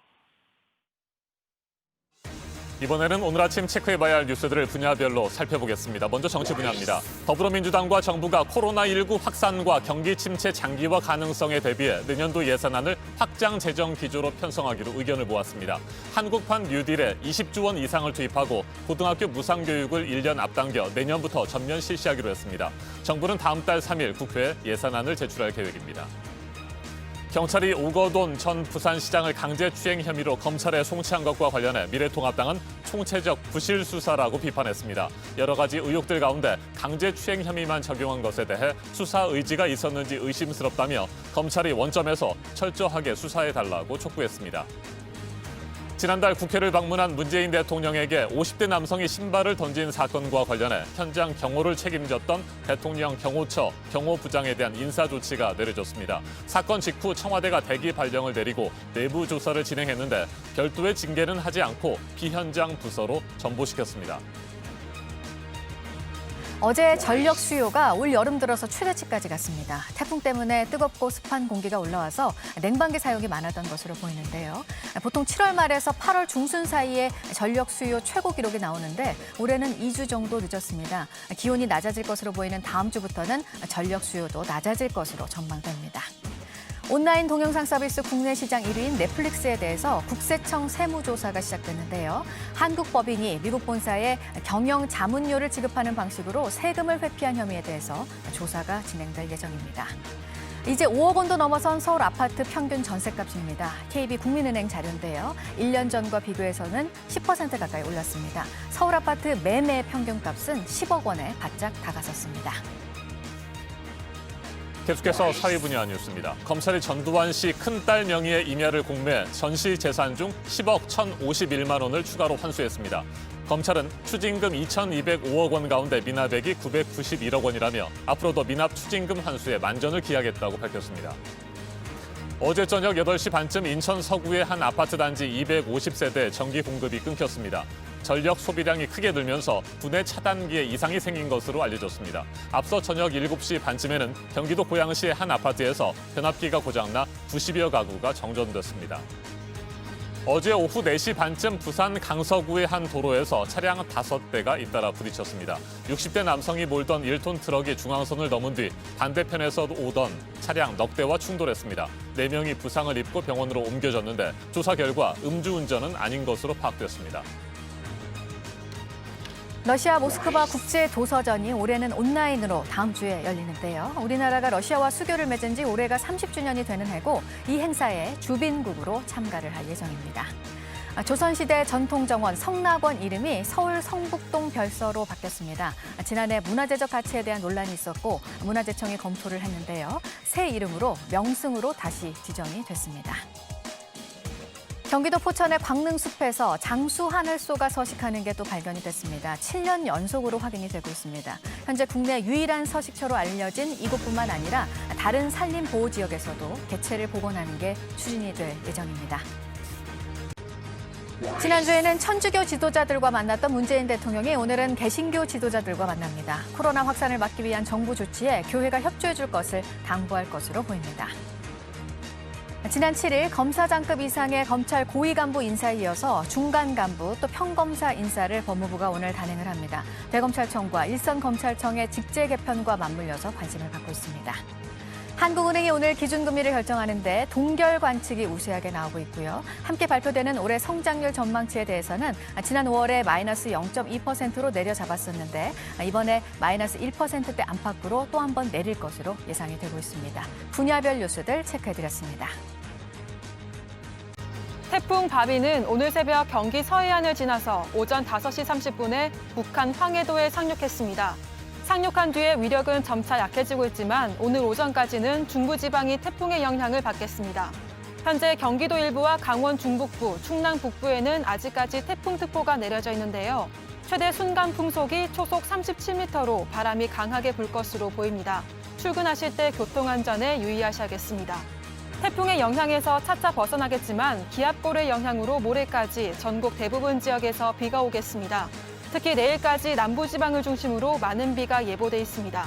이번에는 오늘 아침 체크해봐야 할 뉴스들을 분야별로 살펴보겠습니다. 먼저 정치 분야입니다. 더불어민주당과 정부가 코로나19 확산과 경기 침체 장기화 가능성에 대비해 내년도 예산안을 확장 재정 기조로 편성하기로 의견을 모았습니다. 한국판 뉴딜에 20조 원 이상을 투입하고 고등학교 무상교육을 1년 앞당겨 내년부터 전면 실시하기로 했습니다. 정부는 다음 달 3일 국회에 예산안을 제출할 계획입니다. 경찰이 오거돈 전 부산시장을 강제추행 혐의로 검찰에 송치한 것과 관련해 미래통합당은 총체적 부실 수사라고 비판했습니다. 여러 가지 의혹들 가운데 강제추행 혐의만 적용한 것에 대해 수사 의지가 있었는지 의심스럽다며 검찰이 원점에서 철저하게 수사해달라고 촉구했습니다. 지난달 국회를 방문한 문재인 대통령에게 50대 남성이 신발을 던진 사건과 관련해 현장 경호를 책임졌던 대통령 경호처 경호부장에 대한 인사조치가 내려졌습니다. 사건 직후 청와대가 대기 발령을 내리고 내부 조사를 진행했는데 별도의 징계는 하지 않고 비현장 부서로 전보시켰습니다. 어제 전력 수요가 올 여름 들어서 최대치까지 갔습니다. 태풍 때문에 뜨겁고 습한 공기가 올라와서 냉방기 사용이 많았던 것으로 보이는데요. 보통 7월 말에서 8월 중순 사이에 전력 수요 최고 기록이 나오는데 올해는 2주 정도 늦었습니다. 기온이 낮아질 것으로 보이는 다음 주부터는 전력 수요도 낮아질 것으로 전망됩니다. 온라인 동영상 서비스 국내 시장 1위인 넷플릭스에 대해서 국세청 세무조사가 시작됐는데요. 한국 법인이 미국 본사에 경영 자문료를 지급하는 방식으로 세금을 회피한 혐의에 대해서 조사가 진행될 예정입니다. 이제 5억 원도 넘어선 서울 아파트 평균 전셋값입니다. KB국민은행 자료인데요. 1년 전과 비교해서는 10% 가까이 올랐습니다. 서울 아파트 매매 평균값은 10억 원에 바짝 다가섰습니다. 계속해서 사회 분야 뉴스입니다. 검찰이 전두환 씨 큰딸 명의의 임야를 공매 전시 재산 중 10억 1,051만 원을 추가로 환수했습니다. 검찰은 추징금 2,205억 원 가운데 미납액이 991억 원이라며 앞으로도 미납 추징금 환수에 만전을 기하겠다고 밝혔습니다. 어제 저녁 8시 반쯤 인천 서구의 한 아파트 단지 250세대 전기 공급이 끊겼습니다. 전력 소비량이 크게 늘면서 분해 차단기에 이상이 생긴 것으로 알려졌습니다. 앞서 저녁 7시 반쯤에는 경기도 고양시의 한 아파트에서 변압기가 고장나 90여 가구가 정전됐습니다. 어제 오후 4시 반쯤 부산 강서구의 한 도로에서 차량 5대가 잇따라 부딪혔습니다. 60대 남성이 몰던 1톤 트럭이 중앙선을 넘은 뒤 반대편에서 오던 차량 넉 대와 충돌했습니다. 4명이 부상을 입고 병원으로 옮겨졌는데 조사 결과 음주운전은 아닌 것으로 파악됐습니다. 러시아 모스크바 국제도서전이 올해는 온라인으로 다음 주에 열리는데요. 우리나라가 러시아와 수교를 맺은 지 올해가 30주년이 되는 해고 이 행사에 주빈국으로 참가를 할 예정입니다. 조선시대 전통정원 성락원 이름이 서울 성북동 별서로 바뀌었습니다. 지난해 문화재적 가치에 대한 논란이 있었고 문화재청이 검토를 했는데요. 새 이름으로 명승으로 다시 지정이 됐습니다. 경기도 포천의 광릉숲에서 장수 하늘소가 서식하는 게 또 발견이 됐습니다. 7년 연속으로 확인이 되고 있습니다. 현재 국내 유일한 서식처로 알려진 이곳뿐만 아니라 다른 산림보호지역에서도 개체를 복원하는 게 추진이 될 예정입니다. 지난주에는 천주교 지도자들과 만났던 문재인 대통령이 오늘은 개신교 지도자들과 만납니다. 코로나 확산을 막기 위한 정부 조치에 교회가 협조해 줄 것을 당부할 것으로 보입니다. 지난 7일 검사장급 이상의 검찰 고위 간부 인사에 이어서 중간 간부 또 평검사 인사를 법무부가 오늘 단행을 합니다. 대검찰청과 일선검찰청의 직제 개편과 맞물려서 관심을 받고 있습니다. 한국은행이 오늘 기준금리를 결정하는데 동결 관측이 우세하게 나오고 있고요. 함께 발표되는 올해 성장률 전망치에 대해서는 지난 5월에 마이너스 0.2%로 내려잡았었는데 이번에 마이너스 1%대 안팎으로 또 한 번 내릴 것으로 예상이 되고 있습니다. 분야별 뉴스들 체크해드렸습니다. 태풍 바비는 오늘 새벽 경기 서해안을 지나서 오전 5시 30분에 북한 황해도에 상륙했습니다. 상륙한 뒤에 위력은 점차 약해지고 있지만 오늘 오전까지는 중부지방이 태풍의 영향을 받겠습니다. 현재 경기도 일부와 강원 중북부, 충남 북부에는 아직까지 태풍특보가 내려져 있는데요. 최대 순간 풍속이 초속 37m로 바람이 강하게 불 것으로 보입니다. 출근하실 때 교통안전에 유의하셔야겠습니다. 태풍의 영향에서 차차 벗어나겠지만 기압골의 영향으로 모레까지 전국 대부분 지역에서 비가 오겠습니다. 특히 내일까지 남부지방을 중심으로 많은 비가 예보돼 있습니다.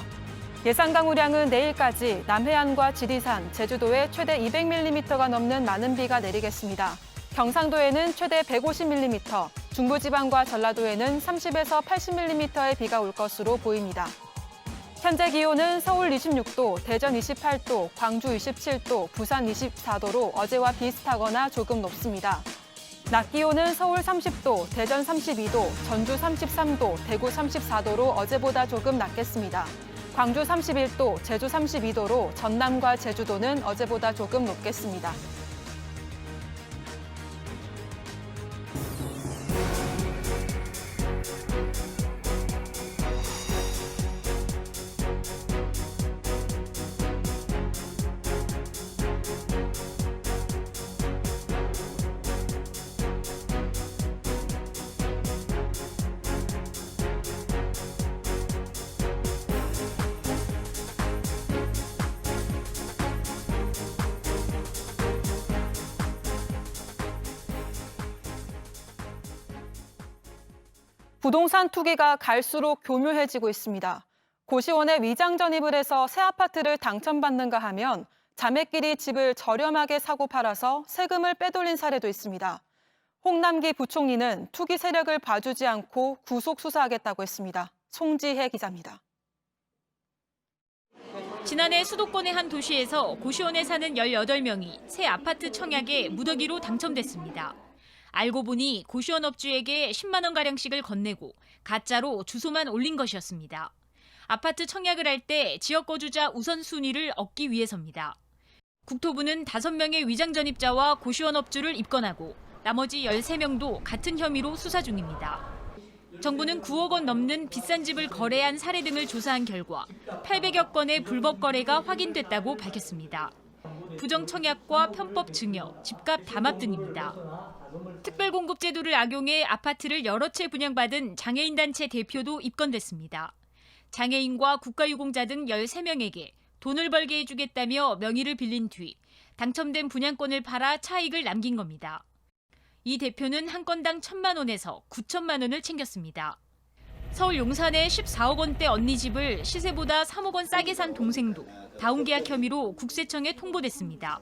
예상 강우량은 내일까지 남해안과 지리산, 제주도에 최대 200mm가 넘는 많은 비가 내리겠습니다. 경상도에는 최대 150mm, 중부지방과 전라도에는 30에서 80mm의 비가 올 것으로 보입니다. 현재 기온은 서울 26도, 대전 28도, 광주 27도, 부산 24도로 어제와 비슷하거나 조금 높습니다. 낮 기온은 서울 30도, 대전 32도, 전주 33도, 대구 34도로 어제보다 조금 낮겠습니다. 광주 31도, 제주 32도로 전남과 제주도는 어제보다 조금 높겠습니다. 부동산 투기가 갈수록 교묘해지고 있습니다. 고시원에 위장 전입을 해서 새 아파트를 당첨받는가 하면 자매끼리 집을 저렴하게 사고 팔아서 세금을 빼돌린 사례도 있습니다. 홍남기 부총리는 투기 세력을 봐주지 않고 구속 수사하겠다고 했습니다. 송지혜 기자입니다. 지난해 수도권의 한 도시에서 고시원에 사는 18명이 새 아파트 청약에 무더기로 당첨됐습니다. 알고 보니 고시원 업주에게 10만 원가량씩을 건네고 가짜로 주소만 올린 것이었습니다. 아파트 청약을 할 때 지역 거주자 우선순위를 얻기 위해서입니다. 국토부는 5명의 위장 전입자와 고시원 업주를 입건하고 나머지 13명도 같은 혐의로 수사 중입니다. 정부는 9억 원 넘는 비싼 집을 거래한 사례 등을 조사한 결과 800여 건의 불법 거래가 확인됐다고 밝혔습니다. 부정 청약과 편법 증여, 집값 담합 등입니다. 특별공급 제도를 악용해 아파트를 여러 채 분양받은 장애인단체 대표도 입건됐습니다. 장애인과 국가유공자 등 13명에게 돈을 벌게 해주겠다며 명의를 빌린 뒤 당첨된 분양권을 팔아 차익을 남긴 겁니다. 이 대표는 한 건당 1,000만 원에서 9천만 원을 챙겼습니다. 서울 용산의 14억 원대 언니 집을 시세보다 3억 원 싸게 산 동생도 다운계약 혐의로 국세청에 통보됐습니다.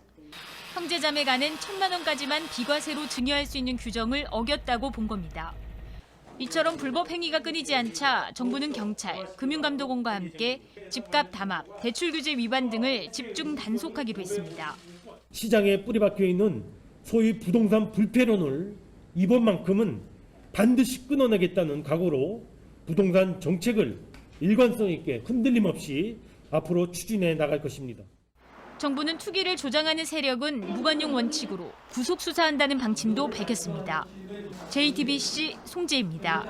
형제자매 간엔 1,000만 원까지만 비과세로 증여할 수 있는 규정을 어겼다고 본 겁니다. 이처럼 불법 행위가 끊이지 않자 정부는 경찰, 금융감독원과 함께 집값 담합, 대출 규제 위반 등을 집중 단속하기로 했습니다. 시장에 뿌리박혀 있는 소위 부동산 불패론을 이번만큼은 반드시 끊어내겠다는 각오로 부동산 정책을 일관성 있게 흔들림 없이 앞으로 추진해 나갈 것입니다. 정부는 투기를 조장하는 세력은 무관용 원칙으로 구속 수사한다는 방침도 밝혔습니다. JTBC 송재입니다.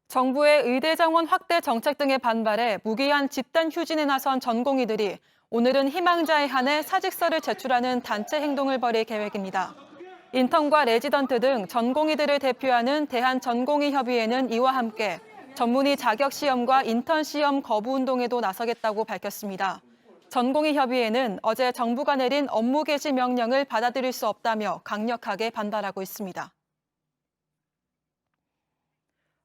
정부의 의대 정원 확대 정책 등에 반발해 무기한 집단 휴진에 나선 전공의들이 오늘은 희망자에 한해 사직서를 제출하는 단체 행동을 벌일 계획입니다. 인턴과 레지던트 등 전공의들을 대표하는 대한전공의협의회는 이와 함께 전문의 자격시험과 인턴 시험 거부 운동에도 나서겠다고 밝혔습니다. 전공의협의회는 어제 정부가 내린 업무 개시 명령을 받아들일 수 없다며 강력하게 반발하고 있습니다.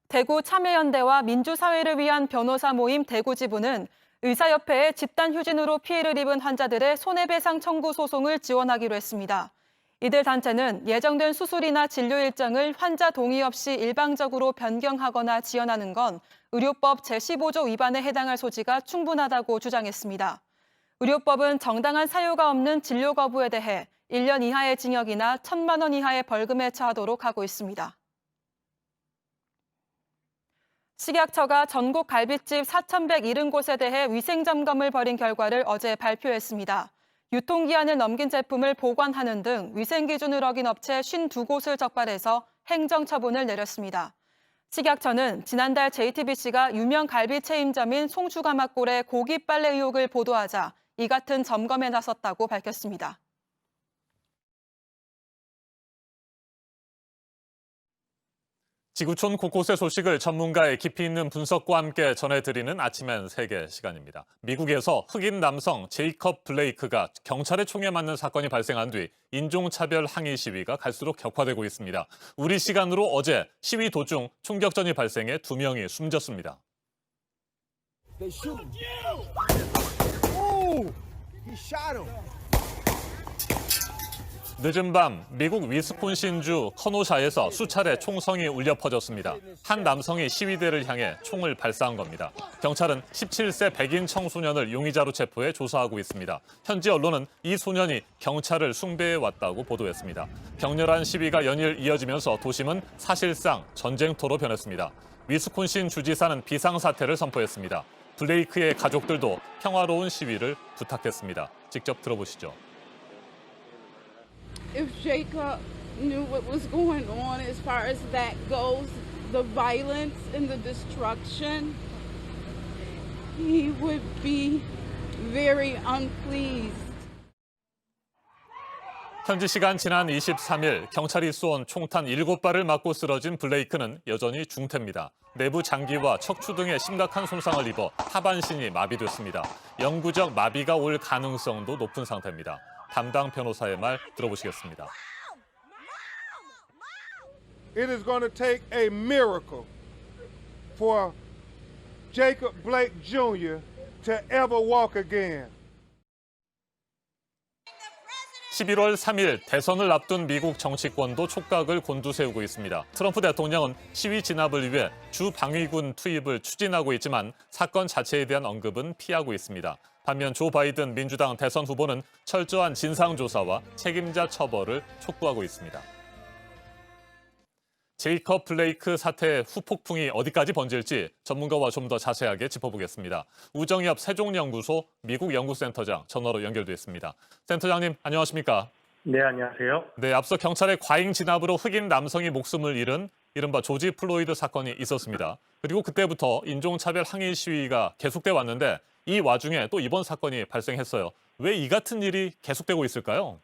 대구 참여연대와 민주사회를 위한 변호사 모임 대구지부는 의사협회에 집단휴진으로 피해를 입은 환자들의 손해배상 청구 소송을 지원하기로 했습니다. 이들 단체는 예정된 수술이나 진료 일정을 환자 동의 없이 일방적으로 변경하거나 지연하는 건 의료법 제15조 위반에 해당할 소지가 충분하다고 주장했습니다. 의료법은 정당한 사유가 없는 진료 거부에 대해 1년 이하의 징역이나 1,000만 원 이하의 벌금에 처하도록 하고 있습니다. 식약처가 전국 갈비집 4,170곳에 대해 위생점검을 벌인 결과를 어제 발표했습니다. 유통기한을 넘긴 제품을 보관하는 등 위생기준을 어긴 업체 52곳을 적발해서 행정처분을 내렸습니다. 식약처는 지난달 JTBC가 유명 갈비 체인점인 송추가막골의 고기 빨래 의혹을 보도하자 이 같은 점검에 나섰다고 밝혔습니다. 지구촌 곳곳의 소식을 전문가의 깊이 있는 분석과 함께 전해드리는 아침엔 세계 시간입니다. 미국에서 흑인 남성 제이컵 블레이크가 경찰의 총에 맞는 사건이 발생한 뒤 인종차별 항의 시위가 갈수록 격화되고 있습니다. 우리 시간으로 어제 시위 도중 총격전이 발생해 2명이 숨졌습니다. 늦은 밤 미국 위스콘신주 커노샤에서 수차례 총성이 울려 퍼졌습니다. 한 남성이 시위대를 향해 총을 발사한 겁니다. 경찰은 17세 백인 청소년을 용의자로 체포해 조사하고 있습니다. 현지 언론은 이 소년이 경찰을 숭배해 왔다고 보도했습니다. 격렬한 시위가 연일 이어지면서 도심은 사실상 전쟁터로 변했습니다. 위스콘신 주지사는 비상사태를 선포했습니다. 블레이크의 가족들도 평화로운 시위를 부탁했습니다. 직접 들어보시죠. If Jacob knew what was going on as far as that goes, the violence and the destruction, he would be very unpleased. 현지 시간 지난 23일 경찰이 쏜 총탄 7발을 맞고 쓰러진 블레이크는 여전히 중태입니다. 내부 장기와 척추 등에 심각한 손상을 입어 하반신이 마비됐습니다. 영구적 마비가 올 가능성도 높은 상태입니다. 담당 변호사의 말 들어보시겠습니다. It is going to take a miracle for Jacob Blake Jr. to ever walk again. 11월 3일 대선을 앞둔 미국 정치권도 촉각을 곤두세우고 있습니다. 트럼프 대통령은 시위 진압을 위해 주 방위군 투입을 추진하고 있지만 사건 자체에 대한 언급은 피하고 있습니다. 반면 조 바이든 민주당 대선 후보는 철저한 진상조사와 책임자 처벌을 촉구하고 있습니다. 제이컵 블레이크 사태의 후폭풍이 어디까지 번질지 전문가와 좀 더 자세하게 짚어보겠습니다. 우정엽 세종연구소 미국 연구센터장 전화로 연결돼 있습니다. 센터장님 안녕하십니까? 네, 안녕하세요. 네, 앞서 경찰의 과잉 진압으로 흑인 남성이 목숨을 잃은 이른바 조지 플로이드 사건이 있었습니다. 그리고 그때부터 인종차별 항의 시위가 계속돼 왔는데 이 와중에 또 이번 사건이 발생했어요. 왜 이 같은 일이 계속되고 있을까요?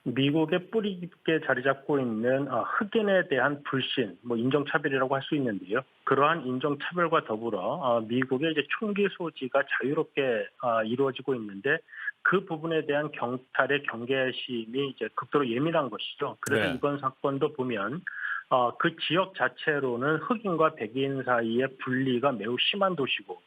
미국에 뿌리 깊게 자리 잡고 있는 흑인에 대한 불신, 인종차별이라고 할 수 있는데요. 그러한 인종차별과 더불어 미국의 이제 총기 소지가 자유롭게 이루어지고 있는데 그 부분에 대한 경찰의 경계심이 이제 극도로 예민한 것이죠. 그래서 네. 이번 사건도 보면 그 지역 자체로는 흑인과 백인 사이의 분리가 매우 심한 도시고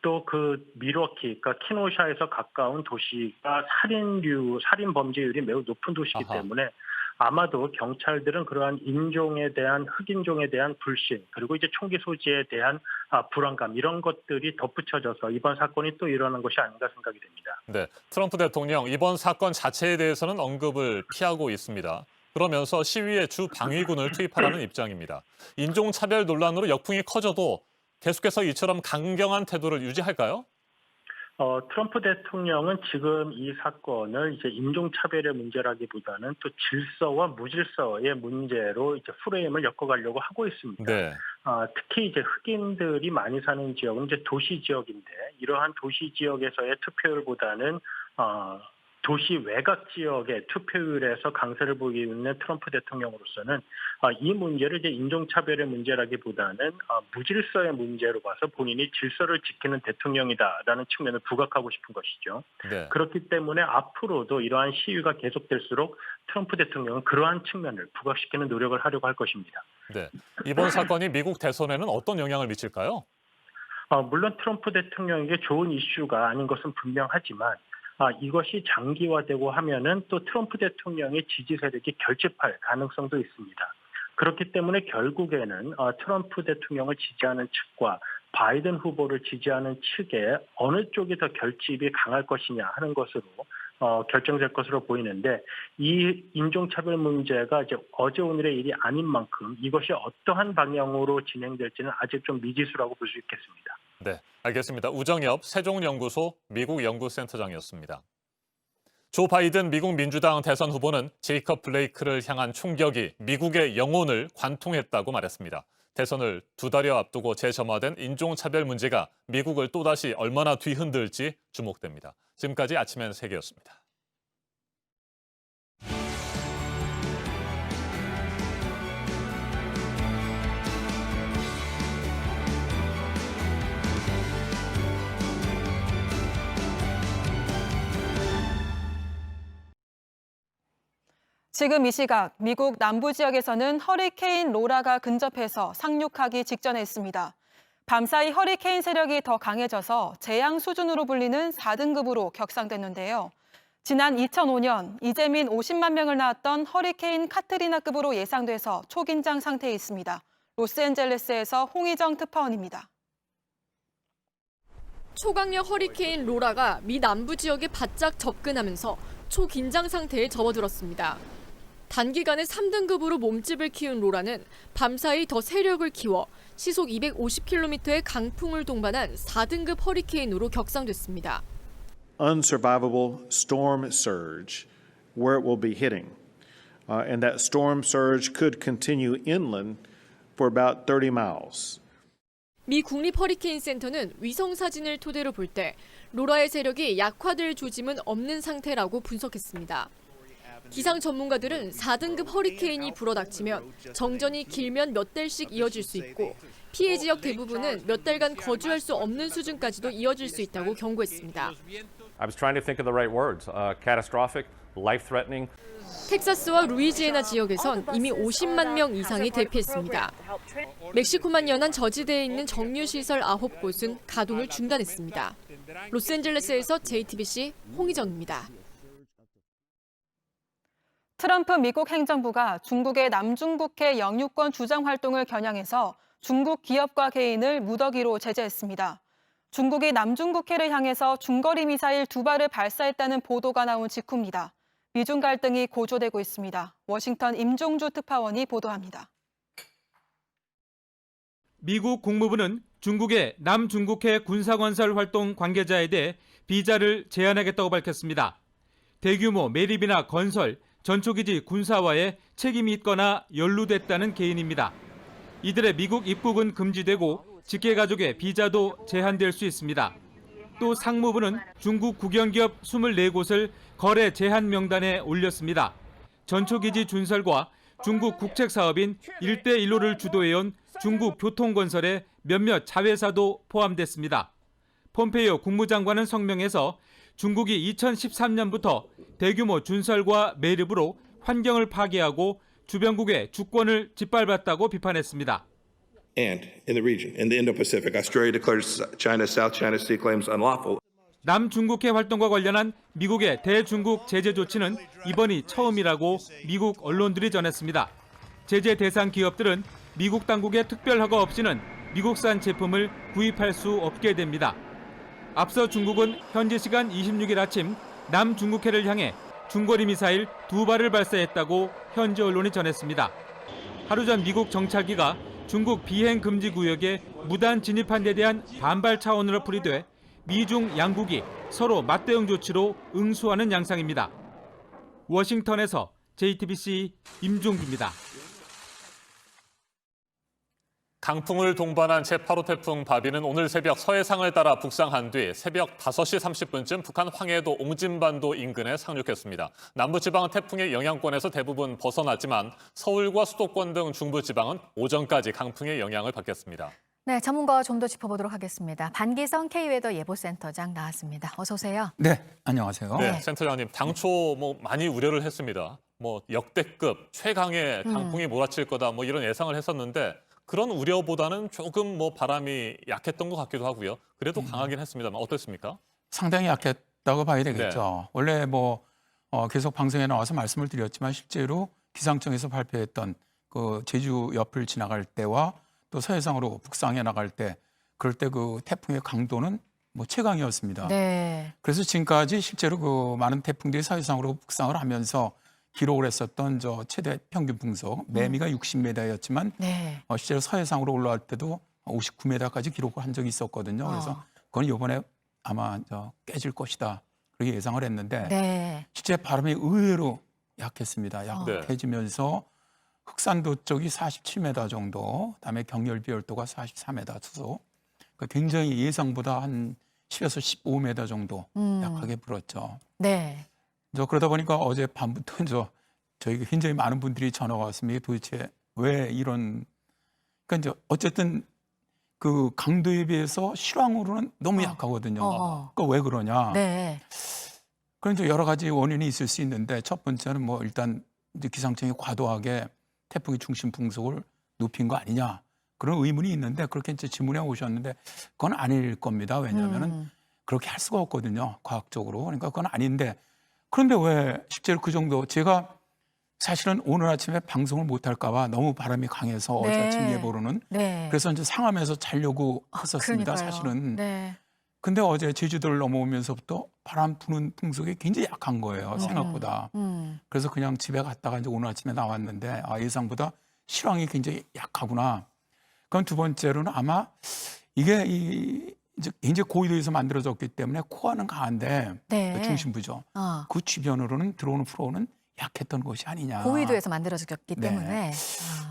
또 그 밀워키, 그러니까 키노샤에서 가까운 도시가 살인 범죄율이 매우 높은 도시이기 때문에 아마도 경찰들은 그러한 인종에 대한 흑인종에 대한 불신 그리고 이제 총기 소지에 대한 불안감 이런 것들이 덧붙여져서 이번 사건이 또 일어난 것이 아닌가 생각이 됩니다. 네, 트럼프 대통령 이번 사건 자체에 대해서는 언급을 피하고 있습니다. 그러면서 시위에 주 방위군을 투입하라는 입장입니다. 인종차별 논란으로 역풍이 커져도 계속해서 이처럼 강경한 태도를 유지할까요? 트럼프 대통령은 지금 이 사건을 이제 인종차별의 문제라기보다는 또 질서와 무질서의 문제로 이제 프레임을 엮어가려고 하고 있습니다. 네. 특히 이제 흑인들이 많이 사는 지역은 이제 도시 지역인데 이러한 도시 지역에서의 투표율보다는 도시 외곽 지역의 투표율에서 강세를 보이고 있는 트럼프 대통령으로서는 이 문제를 이제 인종차별의 문제라기보다는 무질서의 문제로 봐서 본인이 질서를 지키는 대통령이다라는 측면을 부각하고 싶은 것이죠. 네. 그렇기 때문에 앞으로도 이러한 시위가 계속될수록 트럼프 대통령은 그러한 측면을 부각시키는 노력을 하려고 할 것입니다. 네. 이번 사건이 미국 대선에는 어떤 영향을 미칠까요? 물론 트럼프 대통령에게 좋은 이슈가 아닌 것은 분명하지만 이것이 장기화되고 하면은 또 트럼프 대통령의 지지 세력이 결집할 가능성도 있습니다. 그렇기 때문에 결국에는 트럼프 대통령을 지지하는 측과 바이든 후보를 지지하는 측에 어느 쪽이 더 결집이 강할 것이냐 하는 것으로 결정될 것으로 보이는데 이 인종차별 문제가 이제 어제 오늘의 일이 아닌 만큼 이것이 어떠한 방향으로 진행될지는 아직 좀 미지수라고 볼 수 있겠습니다. 네, 알겠습니다. 우정엽 세종연구소 미국 연구센터장이었습니다. 조 바이든 미국 민주당 대선 후보는 제이컵 블레이크를 향한 총격이 미국의 영혼을 관통했다고 말했습니다. 대선을 2달여 앞두고 재점화된 인종차별 문제가 미국을 또다시 얼마나 뒤흔들지 주목됩니다. 지금까지 아침엔 세계였습니다. 지금 이 시각 미국 남부 지역에서는 허리케인 로라가 근접해서 상륙하기 직전에 있습니다. 밤사이 허리케인 세력이 더 강해져서 재앙 수준으로 불리는 4등급으로 격상됐는데요. 지난 2005년 이재민 50만 명을 낳았던 허리케인 카트리나급으로 예상돼서 초긴장 상태에 있습니다. 로스앤젤레스에서 홍희정 특파원입니다. 초강력 허리케인 로라가 미 남부 지역에 바짝 접근하면서 초긴장 상태에 접어들었습니다. 단기간에 3등급으로 몸집을 키운 로라는 밤사이 더 세력을 키워 시속 250km의 강풍을 동반한 4등급 허리케인으로 격상됐습니다. Unsurvivable storm surge where it will be hitting. And that storm surge could continue inland for about 30 miles. 미 국립 허리케인 센터는 위성 사진을 토대로 볼 때 로라의 세력이 약화될 조짐은 없는 상태라고 분석했습니다. 기상 전문가들은 4등급 허리케인이 불어닥치면 정전이 길면 몇 달씩 이어질 수 있고 피해 지역 대부분은 몇 달간 거주할 수 없는 수준까지도 이어질 수 있다고 경고했습니다. I was trying to think of the right words. Catastrophic, life-threatening. 텍사스와 루이지애나 지역에선 이미 50만 명 이상이 대피했습니다. 멕시코만 연한 저지대에 있는 정유시설 9곳은 가동을 중단했습니다. 로스앤젤레스에서 JTBC 홍희정입니다. 트럼프 미국 행정부가 중국의 남중국해 영유권 주장 활동을 겨냥해서 중국 기업과 개인을 무더기로 제재했습니다. 중국이 남중국해를 향해서 중거리 미사일 2발을 발사했다는 보도가 나온 직후입니다. 미중 갈등이 고조되고 있습니다. 워싱턴 임종주 특파원이 보도합니다. 미국 국무부는 중국의 남중국해 군사건설 활동 관계자에 대해 비자를 제한하겠다고 밝혔습니다. 대규모 매립이나 건설, 전초기지 군사화에 책임이 있거나 연루됐다는 개인입니다. 이들의 미국 입국은 금지되고 직계가족의 비자도 제한될 수 있습니다. 또 상무부는 중국 국영기업 24곳을 거래 제한 명단에 올렸습니다. 전초기지 준설과 중국 국책사업인 1대1로를 주도해온 중국 교통건설의 몇몇 자회사도 포함됐습니다. 폼페이오 국무장관은 성명에서 중국이 2013년부터 대규모 준설과 매립으로 환경을 파괴하고 주변국의 주권을 짓밟았다고 비판했습니다. And in the region, in the Indo-Pacific, Australia declares China's South China Sea claims unlawful. 남중국해 활동과 관련한 미국의 대중국 제재 조치는 이번이 처음이라고 미국 언론들이 전했습니다. 제재 대상 기업들은 미국 당국의 특별 허가 없이는 미국산 제품을 구입할 수 없게 됩니다. 앞서 중국은 현지 시간 26일 아침 남중국해를 향해 중거리 미사일 2발을 발사했다고 현지 언론이 전했습니다. 하루 전 미국 정찰기가 중국 비행 금지 구역에 무단 진입한 데 대한 반발 차원으로 풀이돼 미중 양국이 서로 맞대응 조치로 응수하는 양상입니다. 워싱턴에서 JTBC 임종규입니다. 강풍을 동반한 제8호 태풍 바비는 오늘 새벽 서해상을 따라 북상한 뒤 새벽 5시 30분쯤 북한 황해도 옹진반도 인근에 상륙했습니다. 남부지방은 태풍의 영향권에서 대부분 벗어났지만 서울과 수도권 등 중부지방은 오전까지 강풍의 영향을 받겠습니다. 네, 전문가와 좀 더 짚어보도록 하겠습니다. 반기성 K웨더 예보센터장 나왔습니다. 어서 오세요. 네, 안녕하세요. 네, 센터장님, 당초 많이 우려를 했습니다. 역대급 최강의 강풍이 몰아칠 거다 이런 예상을 했었는데 그런 우려보다는 조금 바람이 약했던 것 같기도 하고요. 그래도 강하긴 했습니다만 어떻습니까? 상당히 약했다고 봐야 되겠죠. 네. 원래 계속 방송에 나와서 말씀을 드렸지만 실제로 기상청에서 발표했던 그 제주 옆을 지나갈 때와 또 서해상으로 북상해 나갈 때 그럴 때 그 태풍의 강도는 최강이었습니다. 네. 그래서 지금까지 실제로 그 많은 태풍들이 서해상으로 북상을 하면서 기록을 했었던 최대 평균 풍속 매미가 60m였지만 네. 실제로 서해상으로 올라갈 때도 59m까지 기록을 한 적이 있었거든요. 그래서 그건 이번에 아마 깨질 것이다 그렇게 예상을 했는데 네. 실제 바람이 의외로 약했습니다. 약해지면서 흑산도 쪽이 47m 정도, 그다음에 경렬비열도가 44m 수소, 굉장히 예상보다 한 10에서 15m 정도 약하게 불었죠. 네. 그러다 보니까 어제 밤부터 저희가 굉장히 많은 분들이 전화가 왔습니다. 도대체 왜 이런, 그러니까 이제 어쨌든 그 강도에 비해서 실황으로는 너무 약하거든요. 그러니까 왜 그러냐? 네. 그런 이제 여러 가지 원인이 있을 수 있는데 첫 번째는 일단 이제 기상청이 과도하게 태풍의 중심 풍속을 높인 거 아니냐 그런 의문이 있는데 그렇게 이제 질문해 오셨는데 그건 아닐 겁니다. 왜냐하면은 그렇게 할 수가 없거든요. 과학적으로. 그러니까 그건 아닌데 그런데 왜 실제로 그 정도 제가 사실은 오늘 아침에 방송을 못 할까 봐 너무 바람이 강해서 네. 어제 아침 예보로는 그래서 이제 상암에서 자려고 했었습니다. 그러니까요. 사실은. 네. 근데 어제 제주도를 넘어오면서부터 바람 부는 풍속이 굉장히 약한 거예요. 생각보다. 그래서 그냥 집에 갔다가 이제 오늘 아침에 나왔는데 예상보다 실황이 굉장히 약하구나. 그럼 두 번째로는 아마 이게 이제 굉장히 고위도에서 만들어졌기 때문에 코어는 강한데 네. 그 중심부죠. 그 주변으로는 들어오는 프로는 약했던 것이 아니냐. 고위도에서 만들어졌기 때문에.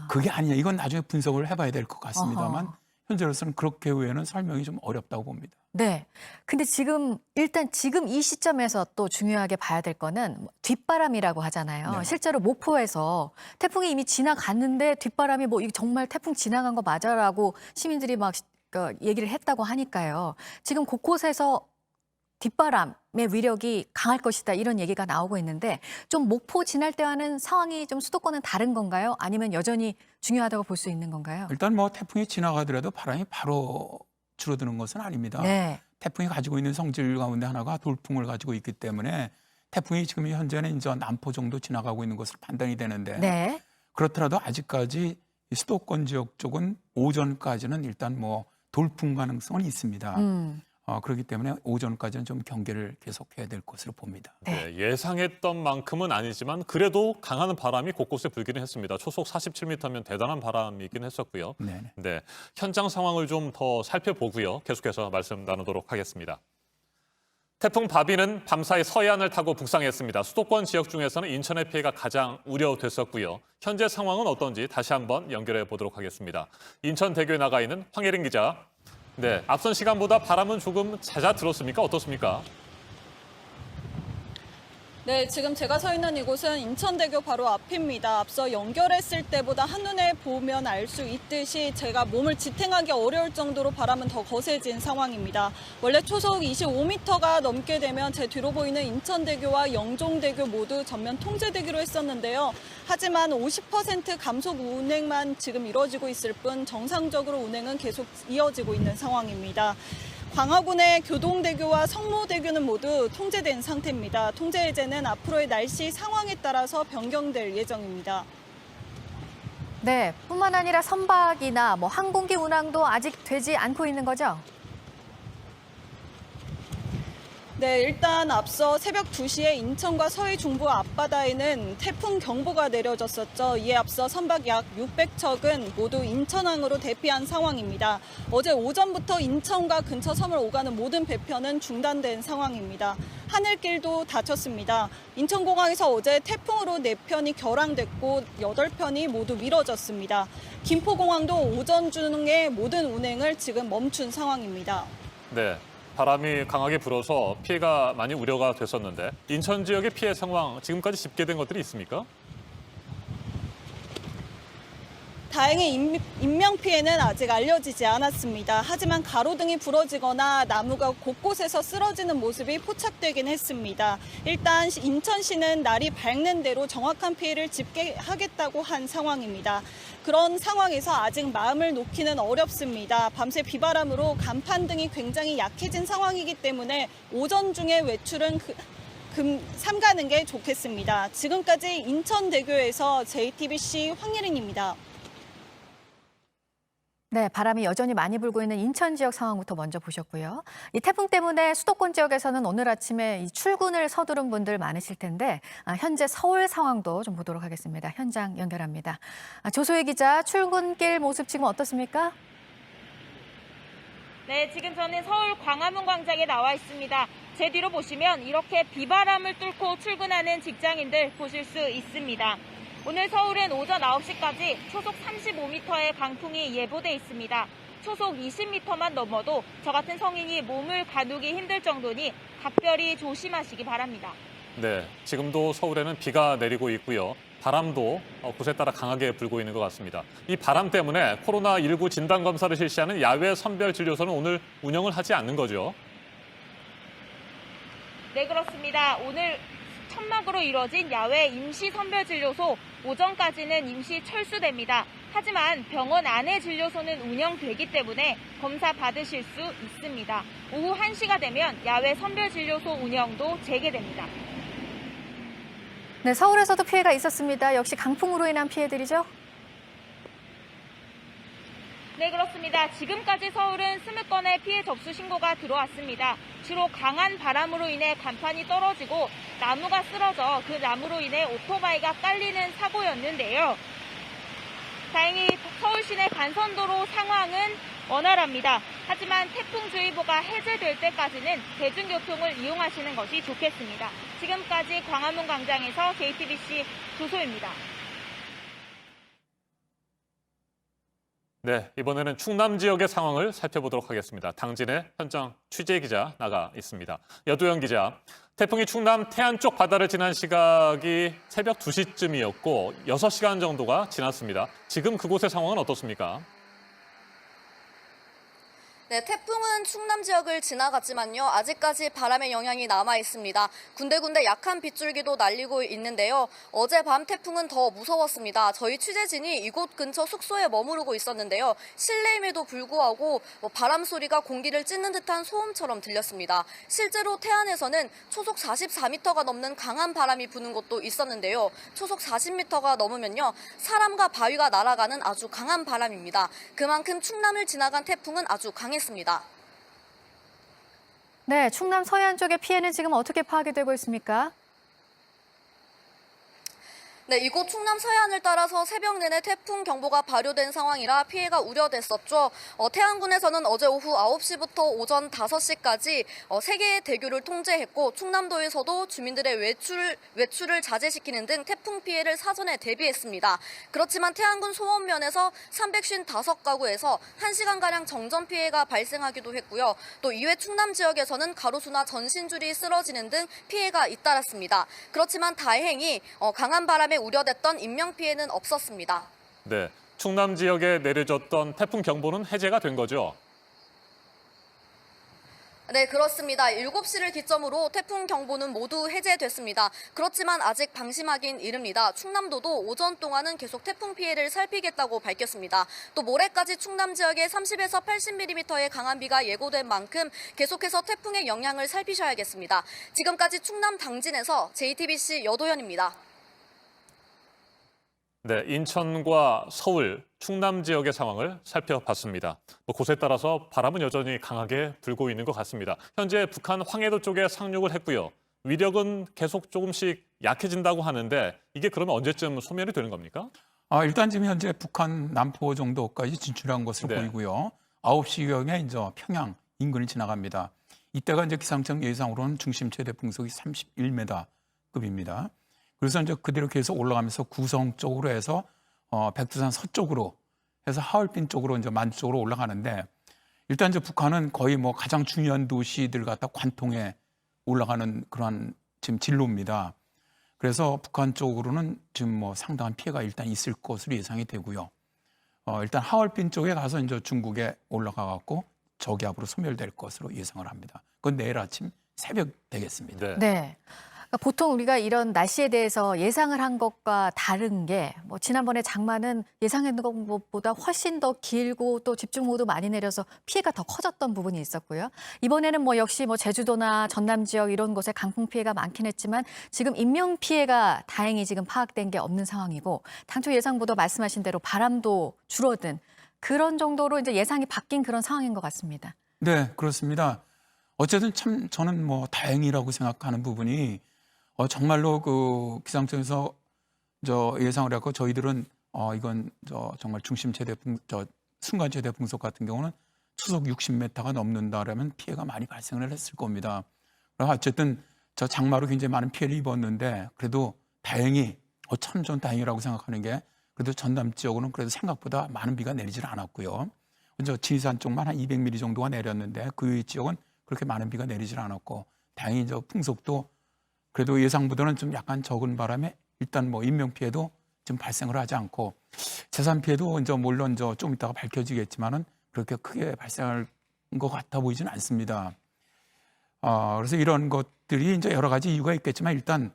그게 아니냐. 이건 나중에 분석을 해봐야 될 것 같습니다만 현재로서는 그렇게 외에는 설명이 좀 어렵다고 봅니다. 네. 근데 지금 이 시점에서 또 중요하게 봐야 될 거는 뒷바람이라고 하잖아요. 네. 실제로 목포에서 태풍이 이미 지나갔는데 뒷바람이 이거 정말 태풍 지나간 거 맞아라고 시민들이 얘기를 했다고 하니까요. 지금 곳곳에서 뒷바람의 위력이 강할 것이다 이런 얘기가 나오고 있는데 좀 목포 지날 때와는 상황이 좀 수도권은 다른 건가요? 아니면 여전히 중요하다고 볼 수 있는 건가요? 일단 태풍이 지나가더라도 바람이 바로 줄어드는 것은 아닙니다. 네. 태풍이 가지고 있는 성질 가운데 하나가 돌풍을 가지고 있기 때문에 태풍이 지금 현재는 이제 남포 정도 지나가고 있는 것으로 판단이 되는데 네. 그렇더라도 아직까지 수도권 지역 쪽은 오전까지는 일단 돌풍 가능성은 있습니다. 그렇기 때문에 오전까지는 좀 경계를 계속해야 될 것으로 봅니다. 네, 예상했던 만큼은 아니지만 그래도 강한 바람이 곳곳에 불기는 했습니다. 초속 47m면 대단한 바람이긴 했었고요. 네, 현장 상황을 좀 더 살펴보고요. 계속해서 말씀 나누도록 하겠습니다. 태풍 바비는 밤사이 서해안을 타고 북상했습니다. 수도권 지역 중에서는 인천의 피해가 가장 우려됐었고요. 현재 상황은 어떤지 다시 한번 연결해 보도록 하겠습니다. 인천대교에 나가 있는 황혜린 기자. 네, 앞선 시간보다 바람은 조금 잦아들었습니까? 어떻습니까? 네, 지금 제가 서 있는 이곳은 인천대교 바로 앞입니다. 앞서 연결했을 때보다 한눈에 보면 알 수 있듯이 제가 몸을 지탱하기 어려울 정도로 바람은 더 거세진 상황입니다. 원래 초속 25m가 넘게 되면 제 뒤로 보이는 인천대교와 영종대교 모두 전면 통제되기로 했었는데요. 하지만 50% 감속 운행만 지금 이뤄지고 있을 뿐 정상적으로 운행은 계속 이어지고 있는 상황입니다. 광화군의 교동대교와 성모대교는 모두 통제된 상태입니다. 통제 해제는 앞으로의 날씨 상황에 따라서 변경될 예정입니다. 네, 뿐만 아니라 선박이나 항공기 운항도 아직 되지 않고 있는 거죠? 네, 일단 앞서 새벽 2시에 인천과 서해 중부 앞바다에는 태풍 경보가 내려졌었죠. 이에 앞서 선박 약 600척은 모두 인천항으로 대피한 상황입니다. 어제 오전부터 인천과 근처 섬을 오가는 모든 배편은 중단된 상황입니다. 하늘길도 닫혔습니다. 인천공항에서 어제 태풍으로 4편이 결항됐고 8편이 모두 미뤄졌습니다. 김포공항도 오전 중에 모든 운행을 지금 멈춘 상황입니다. 네. 바람이 강하게 불어서 피해가 많이 우려가 됐었는데 인천 지역의 피해 상황 지금까지 집계된 것들이 있습니까? 다행히 인명피해는 아직 알려지지 않았습니다. 하지만 가로등이 부러지거나 나무가 곳곳에서 쓰러지는 모습이 포착되긴 했습니다. 일단 인천시는 날이 밝는 대로 정확한 피해를 집계하겠다고 한 상황입니다. 그런 상황에서 아직 마음을 놓기는 어렵습니다. 밤새 비바람으로 간판 등이 굉장히 약해진 상황이기 때문에 오전 중에 외출은 삼가는 게 좋겠습니다. 지금까지 인천대교에서 JTBC 황예린입니다. 네, 바람이 여전히 많이 불고 있는 인천 지역 상황부터 먼저 보셨고요. 이 태풍 때문에 수도권 지역에서는 오늘 아침에 출근을 서두른 분들 많으실 텐데 현재 서울 상황도 좀 보도록 하겠습니다. 현장 연결합니다. 조소희 기자, 출근길 모습 지금 어떻습니까? 네, 지금 저는 서울 광화문 광장에 나와 있습니다. 제 뒤로 보시면 이렇게 비바람을 뚫고 출근하는 직장인들 보실 수 있습니다. 오늘 서울은 오전 9시까지 초속 35m의 강풍이 예보돼 있습니다. 초속 20m만 넘어도 저 같은 성인이 몸을 가누기 힘들 정도니 각별히 조심하시기 바랍니다. 네, 지금도 서울에는 비가 내리고 있고요. 바람도 곳에 따라 강하게 불고 있는 것 같습니다. 이 바람 때문에 코로나19 진단검사를 실시하는 야외 선별진료소는 오늘 운영을 하지 않는 거죠? 네, 그렇습니다. 오늘 천막으로 이뤄진 야외 임시선별진료소 오전까지는 임시 철수됩니다. 하지만 병원 안에 진료소는 운영되기 때문에 검사 받으실 수 있습니다. 오후 1시가 되면 야외 선별진료소 운영도 재개됩니다. 네, 서울에서도 피해가 있었습니다. 역시 강풍으로 인한 피해들이죠? 네, 그렇습니다. 지금까지 서울은 20건의 피해 접수 신고가 들어왔습니다. 주로 강한 바람으로 인해 간판이 떨어지고 나무가 쓰러져 그 나무로 인해 오토바이가 깔리는 사고였는데요. 다행히 서울 시내 간선도로 상황은 원활합니다. 하지만 태풍주의보가 해제될 때까지는 대중교통을 이용하시는 것이 좋겠습니다. 지금까지 광화문 광장에서 JTBC 조소입니다. 네, 이번에는 충남 지역의 상황을 살펴보도록 하겠습니다. 당진의 현장 취재 기자 나가 있습니다. 여도영 기자, 태풍이 충남 태안 쪽 바다를 지난 시각이 새벽 2시쯤이었고 6시간 정도가 지났습니다. 지금 그곳의 상황은 어떻습니까? 네, 태풍은 충남 지역을 지나갔지만요. 아직까지 바람의 영향이 남아 있습니다. 군데군데 약한 빗줄기도 날리고 있는데요. 어젯밤 태풍은 더 무서웠습니다. 저희 취재진이 이곳 근처 숙소에 머무르고 있었는데요. 실내임에도 불구하고 바람 소리가 공기를 찢는 듯한 소음처럼 들렸습니다. 실제로 태안에서는 초속 44m가 넘는 강한 바람이 부는 곳도 있었는데요. 초속 40m가 넘으면요. 사람과 바위가 날아가는 아주 강한 바람입니다. 그만큼 충남을 지나간 태풍은 아주 강했습니다. 네, 충남 서해안 쪽의 피해는 지금 어떻게 파악이 되고 있습니까? 네, 이곳 충남 서해안을 따라서 새벽 내내 태풍 경보가 발효된 상황이라 피해가 우려됐었죠. 태안군에서는 어제 오후 9시부터 오전 5시까지 3개의 대교를 통제했고 충남도에서도 주민들의 외출을 자제시키는 등 태풍 피해를 사전에 대비했습니다. 그렇지만 태안군 소원면에서 355가구에서 1시간가량 정전 피해가 발생하기도 했고요. 또 이외 충남 지역에서는 가로수나 전신줄이 쓰러지는 등 피해가 잇따랐습니다. 그렇지만 다행히 강한 바람에 우려됐던 인명피해는 없었습니다. 네, 충남 지역에 내려졌던 태풍 경보는 해제가 된 거죠? 네, 그렇습니다. 7시를 기점으로 태풍 경보는 모두 해제됐습니다. 그렇지만 아직 방심하긴 이릅니다. 충남도도 오전 동안은 계속 태풍 피해를 살피겠다고 밝혔습니다. 또 모레까지 충남 지역에 30에서 80mm의 강한 비가 예고된 만큼 계속해서 태풍의 영향을 살피셔야겠습니다. 지금까지 충남 당진에서 JTBC 여도현입니다. 네, 인천과 서울, 충남 지역의 상황을 살펴봤습니다. 곳에 따라서 바람은 여전히 강하게 불고 있는 것 같습니다. 현재 북한 황해도 쪽에 상륙을 했고요. 위력은 계속 조금씩 약해진다고 하는데 이게 그러면 언제쯤 소멸이 되는 겁니까? 일단 지금 현재 북한 남포 정도까지 진출한 것으로 보이고요. 9시경에 이제 평양 인근을 지나갑니다. 이때가 이제 기상청 예상으로는 중심 최대 풍속이 31m급입니다. 그래서 이제 그대로 계속 올라가면서 구성 쪽으로 해서 백두산 서쪽으로 해서 하얼빈 쪽으로 이제 만주 쪽으로 올라가는데 일단 이제 북한은 거의 뭐 가장 중요한 도시들 갖다 관통해 올라가는 그러한 지금 진로입니다. 그래서 북한 쪽으로는 지금 뭐 상당한 피해가 일단 있을 것으로 예상이 되고요. 일단 하얼빈 쪽에 가서 이제 중국에 올라가 갖고 저기압으로 소멸될 것으로 예상을 합니다. 그건 내일 아침 새벽 되겠습니다. 네. 그러니까 보통 우리가 이런 날씨에 대해서 예상을 한 것과 다른 게 뭐 지난번에 장마는 예상했던 것보다 훨씬 더 길고 또 집중호우도 많이 내려서 피해가 더 커졌던 부분이 있었고요. 이번에는 뭐 역시 뭐 제주도나 전남 지역 이런 곳에 강풍 피해가 많긴 했지만 지금 인명 피해가 다행히 지금 파악된 게 없는 상황이고 당초 예상보다 말씀하신 대로 바람도 줄어든 그런 정도로 이제 예상이 바뀐 그런 상황인 것 같습니다. 네, 그렇습니다. 어쨌든 참 저는 뭐 다행이라고 생각하는 부분이 정말로 그 기상청에서 예상을 했고 저희들은 이건 정말 중심 최대 순간 최대 풍속 같은 경우는 초속 60m가 넘는다라면 피해가 많이 발생을 했을 겁니다. 어쨌든 저 장마로 굉장히 많은 피해를 입었는데 그래도 다행히 참 전 다행이라고 생각하는 게 그래도 전남 지역으로는 그래도 생각보다 많은 비가 내리질 않았고요. 지리산 쪽만 한 200mm 정도가 내렸는데 그 외 지역은 그렇게 많은 비가 내리질 않았고 다행히 풍속도 그래도 예상보다는 좀 약간 적은 바람에 일단 뭐 인명 피해도 좀 발생을 하지 않고 재산 피해도 물론 좀 이따가 밝혀지겠지만은 그렇게 크게 발생할 것 같아 보이지는 않습니다. 그래서 이런 것들이 여러 가지 이유가 있겠지만 일단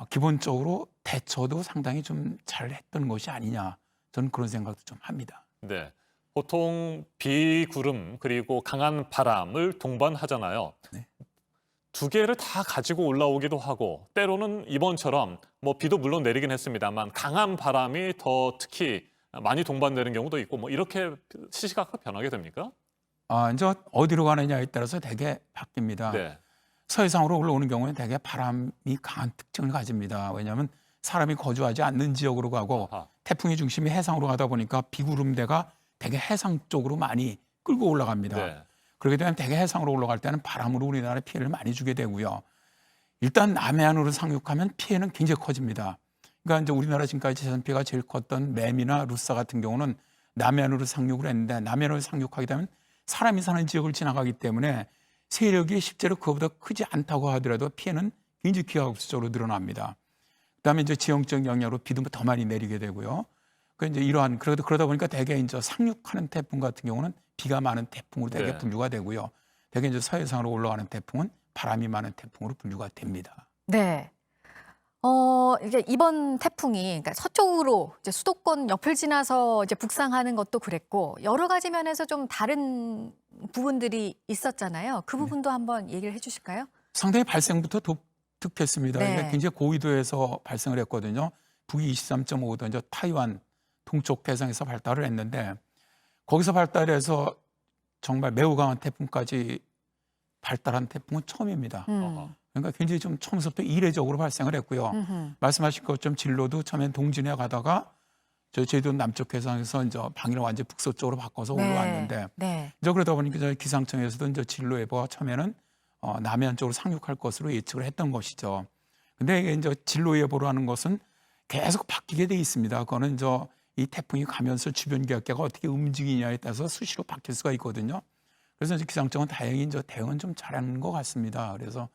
기본적으로 대처도 상당히 좀 잘했던 것이 아니냐 저는 그런 생각도 좀 합니다. 네. 보통 비, 구름 그리고 강한 바람을 동반하잖아요. 네. 두 개를 다 가지고 올라오기도 하고 때로는 이번처럼 뭐 비도 물론 내리긴 했습니다만 강한 바람이 더 특히 많이 동반되는 경우도 있고 뭐 이렇게 시시각각 변하게 됩니까? 이제 어디로 가느냐에 따라서 되게 바뀝니다. 네. 서해상으로 올라오는 경우는 되게 바람이 강한 특징을 가집니다. 왜냐하면 사람이 거주하지 않는 지역으로 가고 태풍의 중심이 해상으로 가다 보니까 비구름대가 되게 해상 쪽으로 많이 끌고 올라갑니다. 네. 그렇게 되면 대개 해상으로 올라갈 때는 바람으로 우리나라에 피해를 많이 주게 되고요. 일단 남해안으로 상륙하면 피해는 굉장히 커집니다. 그러니까 이제 우리나라 지금까지 재산 피해가 제일 컸던 매미나 루사 같은 경우는 남해안으로 상륙을 했는데 남해안으로 상륙하게 되면 사람이 사는 지역을 지나가기 때문에 세력이 실제로 그거보다 크지 않다고 하더라도 피해는 굉장히 기하급수적으로 늘어납니다. 그다음에 이제 지형적 영향으로 비도 더 많이 내리게 되고요. 그러니까 이제 그러다 보니까 대개 이제 상륙하는 태풍 같은 경우는 비가 많은 태풍으로 대개 분류가 되고요. 대개 이제 서해상으로 올라가는 태풍은 바람이 많은 태풍으로 분류가 됩니다. 네. 이제 이번 태풍이 그러니까 서쪽으로 이제 수도권 옆을 지나서 이제 북상하는 것도 그랬고 여러 가지 면에서 좀 다른 부분들이 있었잖아요. 그 부분도 한번 얘기를 해주실까요? 상당히 발생부터 독특했습니다. 네. 굉장히 고위도에서 발생을 했거든요. 북위 23.5도 이제 타이완 동쪽 해상에서 발달을 했는데 거기서 발달해서 정말 매우 강한 태풍까지 발달한 태풍은 처음입니다. 그러니까 굉장히 좀 처음부터 이례적으로 발생을 했고요. 말씀하신 것처럼 진로도 처음엔 동진에 가다가 제주도 남쪽 해상에서 이제 방위를 완전히 북서쪽으로 바꿔서 올라왔는데 이제 그러다 보니까 저희 기상청에서도 이제 진로 예보가 처음에는 남해안 쪽으로 상륙할 것으로 예측을 했던 것이죠. 근데 이게 이제 진로 예보로 하는 것은 계속 바뀌게 돼 있습니다. 그거는 이제 이 태풍이 가면서 주변 기압계가 어떻게 움직이냐에 따라서 수시로 바뀔 수가 있거든요. 그래서 이제 기상청은 다행히 이제 대응은 좀 잘하는 것 같습니다. 그래서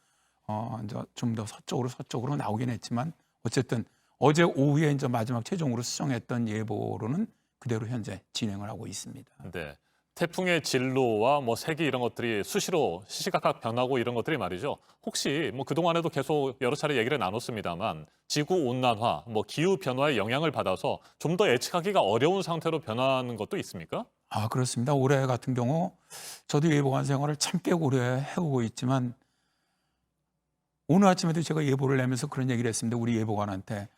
이제 좀 더 서쪽으로 나오긴 했지만 어쨌든 어제 오후에 이제 마지막 최종으로 수정했던 예보로는 그대로 현재 진행을 하고 있습니다. 네. 태풍의 진로와 뭐 세기 이런 것들이 수시로 시시각각 변하고 이런 것들이 말이죠. 혹시 뭐 그동안에도 계속 여러 차례 얘기를 나눴습니다만 지구 온난화, 뭐 기후 변화의 영향을 받아서 좀 더 예측하기가 어려운 상태로 변하는 것도 있습니까? 아, 그렇습니다. 올해 같은 경우 저도 예보관 생활을 참 꽤 오래 해오고 있지만 오늘 아침에도 제가 예보를 내면서 그런 얘기를 했습니다. 우리 예보관한테.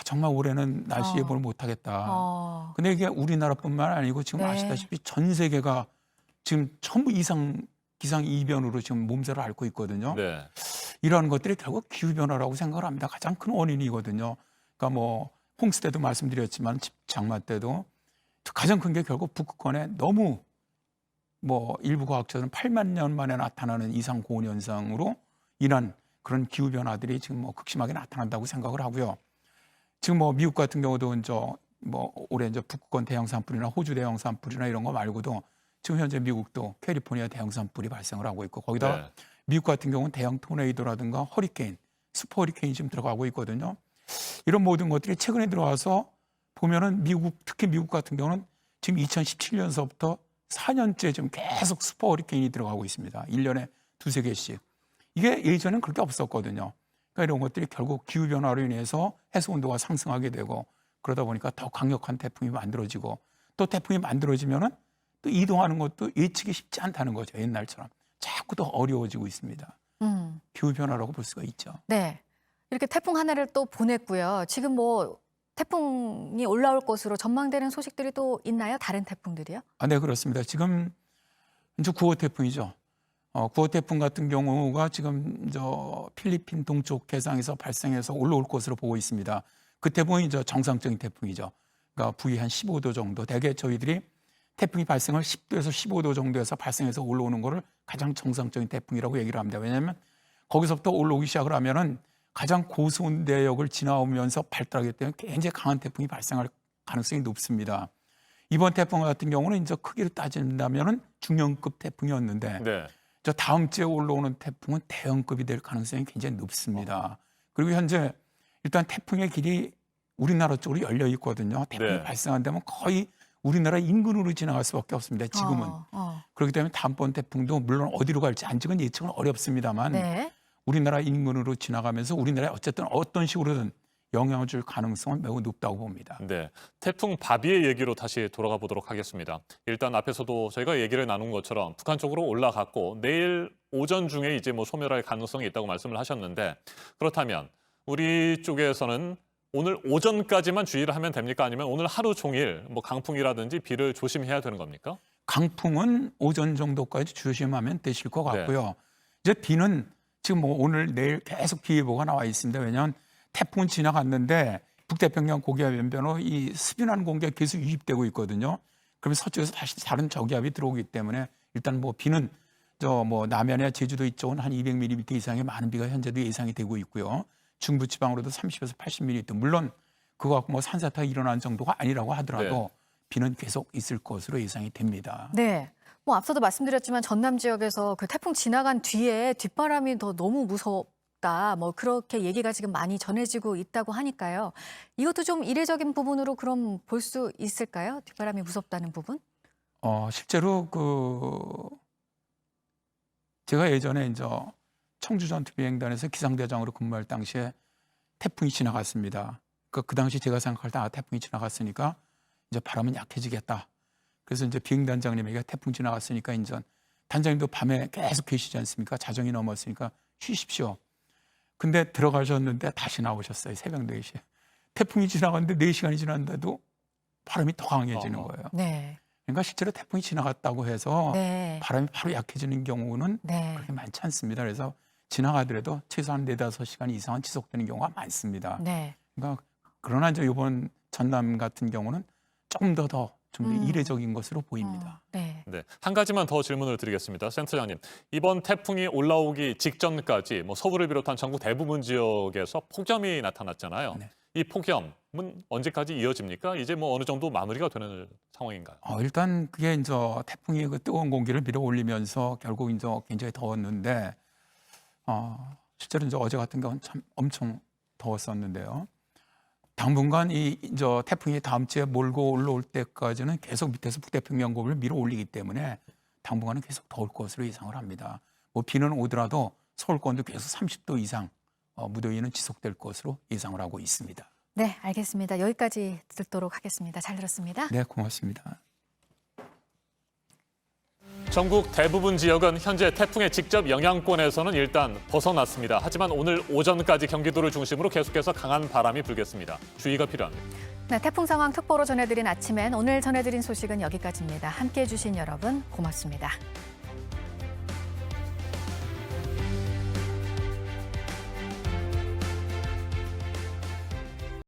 정말 올해는 날씨 예보를 못하겠다. 근데 이게 우리나라뿐만 아니고 지금 아시다시피 전 세계가 지금 전부 기상 이변으로 지금 몸살을 앓고 있거든요. 이러한 것들이 결국 기후변화라고 생각을 합니다. 가장 큰 원인이거든요. 그러니까 뭐 홍수 때도 말씀드렸지만 장마 때도 가장 큰 게 결국 북극권에 너무 뭐 일부 과학자들은 8만 년 만에 나타나는 이상 고온 현상으로 인한 그런 기후 변화들이 지금 뭐 극심하게 나타난다고 생각을 하고요. 지금 뭐 미국 같은 경우도 이제 뭐 올해 이제 북극권 대형 산불이나 호주 대형 산불이나 이런 거 말고도 지금 현재 미국도 캘리포니아 대형 산불이 발생을 하고 있고 거기다 미국 같은 경우는 대형 토네이도라든가 허리케인, 슈퍼 허리케인이 지금 들어가고 있거든요. 이런 모든 것들이 최근에 들어와서 보면은 특히 미국 같은 경우는 지금 2017년서부터 4년째 지금 계속 슈퍼 허리케인이 들어가고 있습니다. 1년에 2-3개씩. 이게 예전엔 그렇게 없었거든요. 그러니까 이런 것들이 결국 기후변화로 인해서 해수 온도가 상승하게 되고 그러다 보니까 더 강력한 태풍이 만들어지고 또 태풍이 만들어지면은 또 이동하는 것도 예측이 쉽지 않다는 거죠. 옛날처럼. 자꾸 더 어려워지고 있습니다. 기후변화라고 볼 수가 있죠. 네. 이렇게 태풍 하나를 또 보냈고요. 지금 뭐 태풍이 올라올 것으로 전망되는 소식들이 또 있나요? 다른 태풍들이요? 네, 그렇습니다. 지금 이제 9호 태풍이죠. 9호 태풍 같은 경우가 지금 필리핀 동쪽 해상에서 발생해서 올라올 것으로 보고 있습니다. 그 태풍이 정상적인 태풍이죠. 그러니까 부위 한 15도 정도. 대개 저희들이 태풍이 발생을 10도에서 15도 정도에서 발생해서 올라오는 거를 가장 정상적인 태풍이라고 얘기를 합니다. 왜냐하면 거기서부터 올라오기 시작을 하면은 가장 고수온 대역을 지나오면서 발달하기 때문에 굉장히 강한 태풍이 발생할 가능성이 높습니다. 이번 태풍 같은 경우는 이제 크기를 따진다면은 중형급 태풍이었는데 저 다음 주에 올라오는 태풍은 대형급이 될 가능성이 굉장히 높습니다. 그리고 현재 일단 태풍의 길이 우리나라 쪽으로 열려 있거든요. 태풍이 발생한다면 거의 우리나라 인근으로 지나갈 수밖에 없습니다. 지금은. 그렇기 때문에 다음번 태풍도 물론 어디로 갈지 아직은 예측은 어렵습니다만 우리나라 인근으로 지나가면서 우리나라에 어쨌든 어떤 식으로든 영향을 줄 가능성은 매우 높다고 봅니다. 네, 태풍 바비의 얘기로 다시 돌아가 보도록 하겠습니다. 일단 앞에서도 저희가 얘기를 나눈 것처럼 북한 쪽으로 올라갔고 내일 오전 중에 이제 뭐 소멸할 가능성이 있다고 말씀을 하셨는데 그렇다면 우리 쪽에서는 오늘 오전까지만 주의를 하면 됩니까? 아니면 오늘 하루 종일 뭐 강풍이라든지 비를 조심해야 되는 겁니까? 강풍은 오전 정도까지 조심하면 되실 것 같고요. 이제 비는 지금 뭐 오늘 내일 계속 비 예보가 나와 있습니다. 왜냐하면 태풍은 지나갔는데 북태평양 고기압 연변으로 이 스빈한 공기가 계속 유입되고 있거든요. 그러면 서쪽에서 다시 다른 저기압이 들어오기 때문에 일단 뭐 비는 뭐 남해안이나 제주도 이쪽은 한 200mm 이상의 많은 비가 현재도 예상이 되고 있고요. 중부지방으로도 30에서 80mm. 물론 그거 갖고 뭐 산사태가 일어난 정도가 아니라고 하더라도 비는 계속 있을 것으로 예상이 됩니다. 네. 뭐 앞서도 말씀드렸지만 전남 지역에서 그 태풍 지나간 뒤에 뒷바람이 더 너무 무섭다. 뭐 그렇게 얘기가 지금 많이 전해지고 있다고 하니까요. 이것도 좀 이례적인 부분으로 그럼 볼 수 있을까요? 뒷바람이 무섭다는 부분? 실제로 제가 예전에 이제 청주 전투비행단에서 기상대장으로 근무할 당시에 태풍이 지나갔습니다. 그 당시 제가 생각할 때 태풍이 지나갔으니까 이제 바람은 약해지겠다. 그래서 이제 비행단장님에게 태풍 지나갔으니까 이제 단장님도 밤에 계속 계시지 않습니까? 자정이 넘었으니까 쉬십시오. 근데 들어가셨는데 다시 나오셨어요. 새벽 4시에. 태풍이 지나갔는데 4시간이 지났는데도 바람이 더 강해지는 거예요. 네. 그러니까 실제로 태풍이 지나갔다고 해서 네. 바람이 바로 약해지는 경우는 네. 그렇게 많지 않습니다. 그래서 지나가더라도 최소한 4-5시간 이상은 지속되는 경우가 많습니다. 네. 그러니까 그러나 이제 이번 전남 같은 경우는 조금 더 이례적인 것으로 보입니다. 네. 네, 한 가지만 더 질문을 드리겠습니다. 센터장님, 이번 태풍이 올라오기 직전까지 서울을 비롯한 전국 대부분 지역에서 폭염이 나타났잖아요. 네. 이 폭염은 언제까지 이어집니까? 이제 어느 정도 마무리가 되는 상황인가요? 일단 그게 이제 태풍이 그 뜨거운 공기를 밀어 올리면서 결국 이제 굉장히 더웠는데 실제로 이제 어제 같은 경우는 참 엄청 더웠었는데요. 당분간 이제 태풍이 다음 주에 몰고 올라올 때까지는 계속 밑에서 북태평양 고기를 밀어 올리기 때문에 당분간은 계속 더울 것으로 예상을 합니다. 비는 오더라도 서울권도 계속 30도 이상 무더위는 지속될 것으로 예상을 하고 있습니다. 네, 알겠습니다. 여기까지 듣도록 하겠습니다. 잘 들었습니다. 네, 고맙습니다. 전국 대부분 지역은 현재 태풍의 직접 영향권에서는 일단 벗어났습니다. 하지만 오늘 오전까지 경기도를 중심으로 계속해서 강한 바람이 불겠습니다. 주의가 필요합니다. 네, 태풍 상황 특보로 전해드린 아침엔 오늘 전해드린 소식은 여기까지입니다. 함께해 주신 여러분 고맙습니다.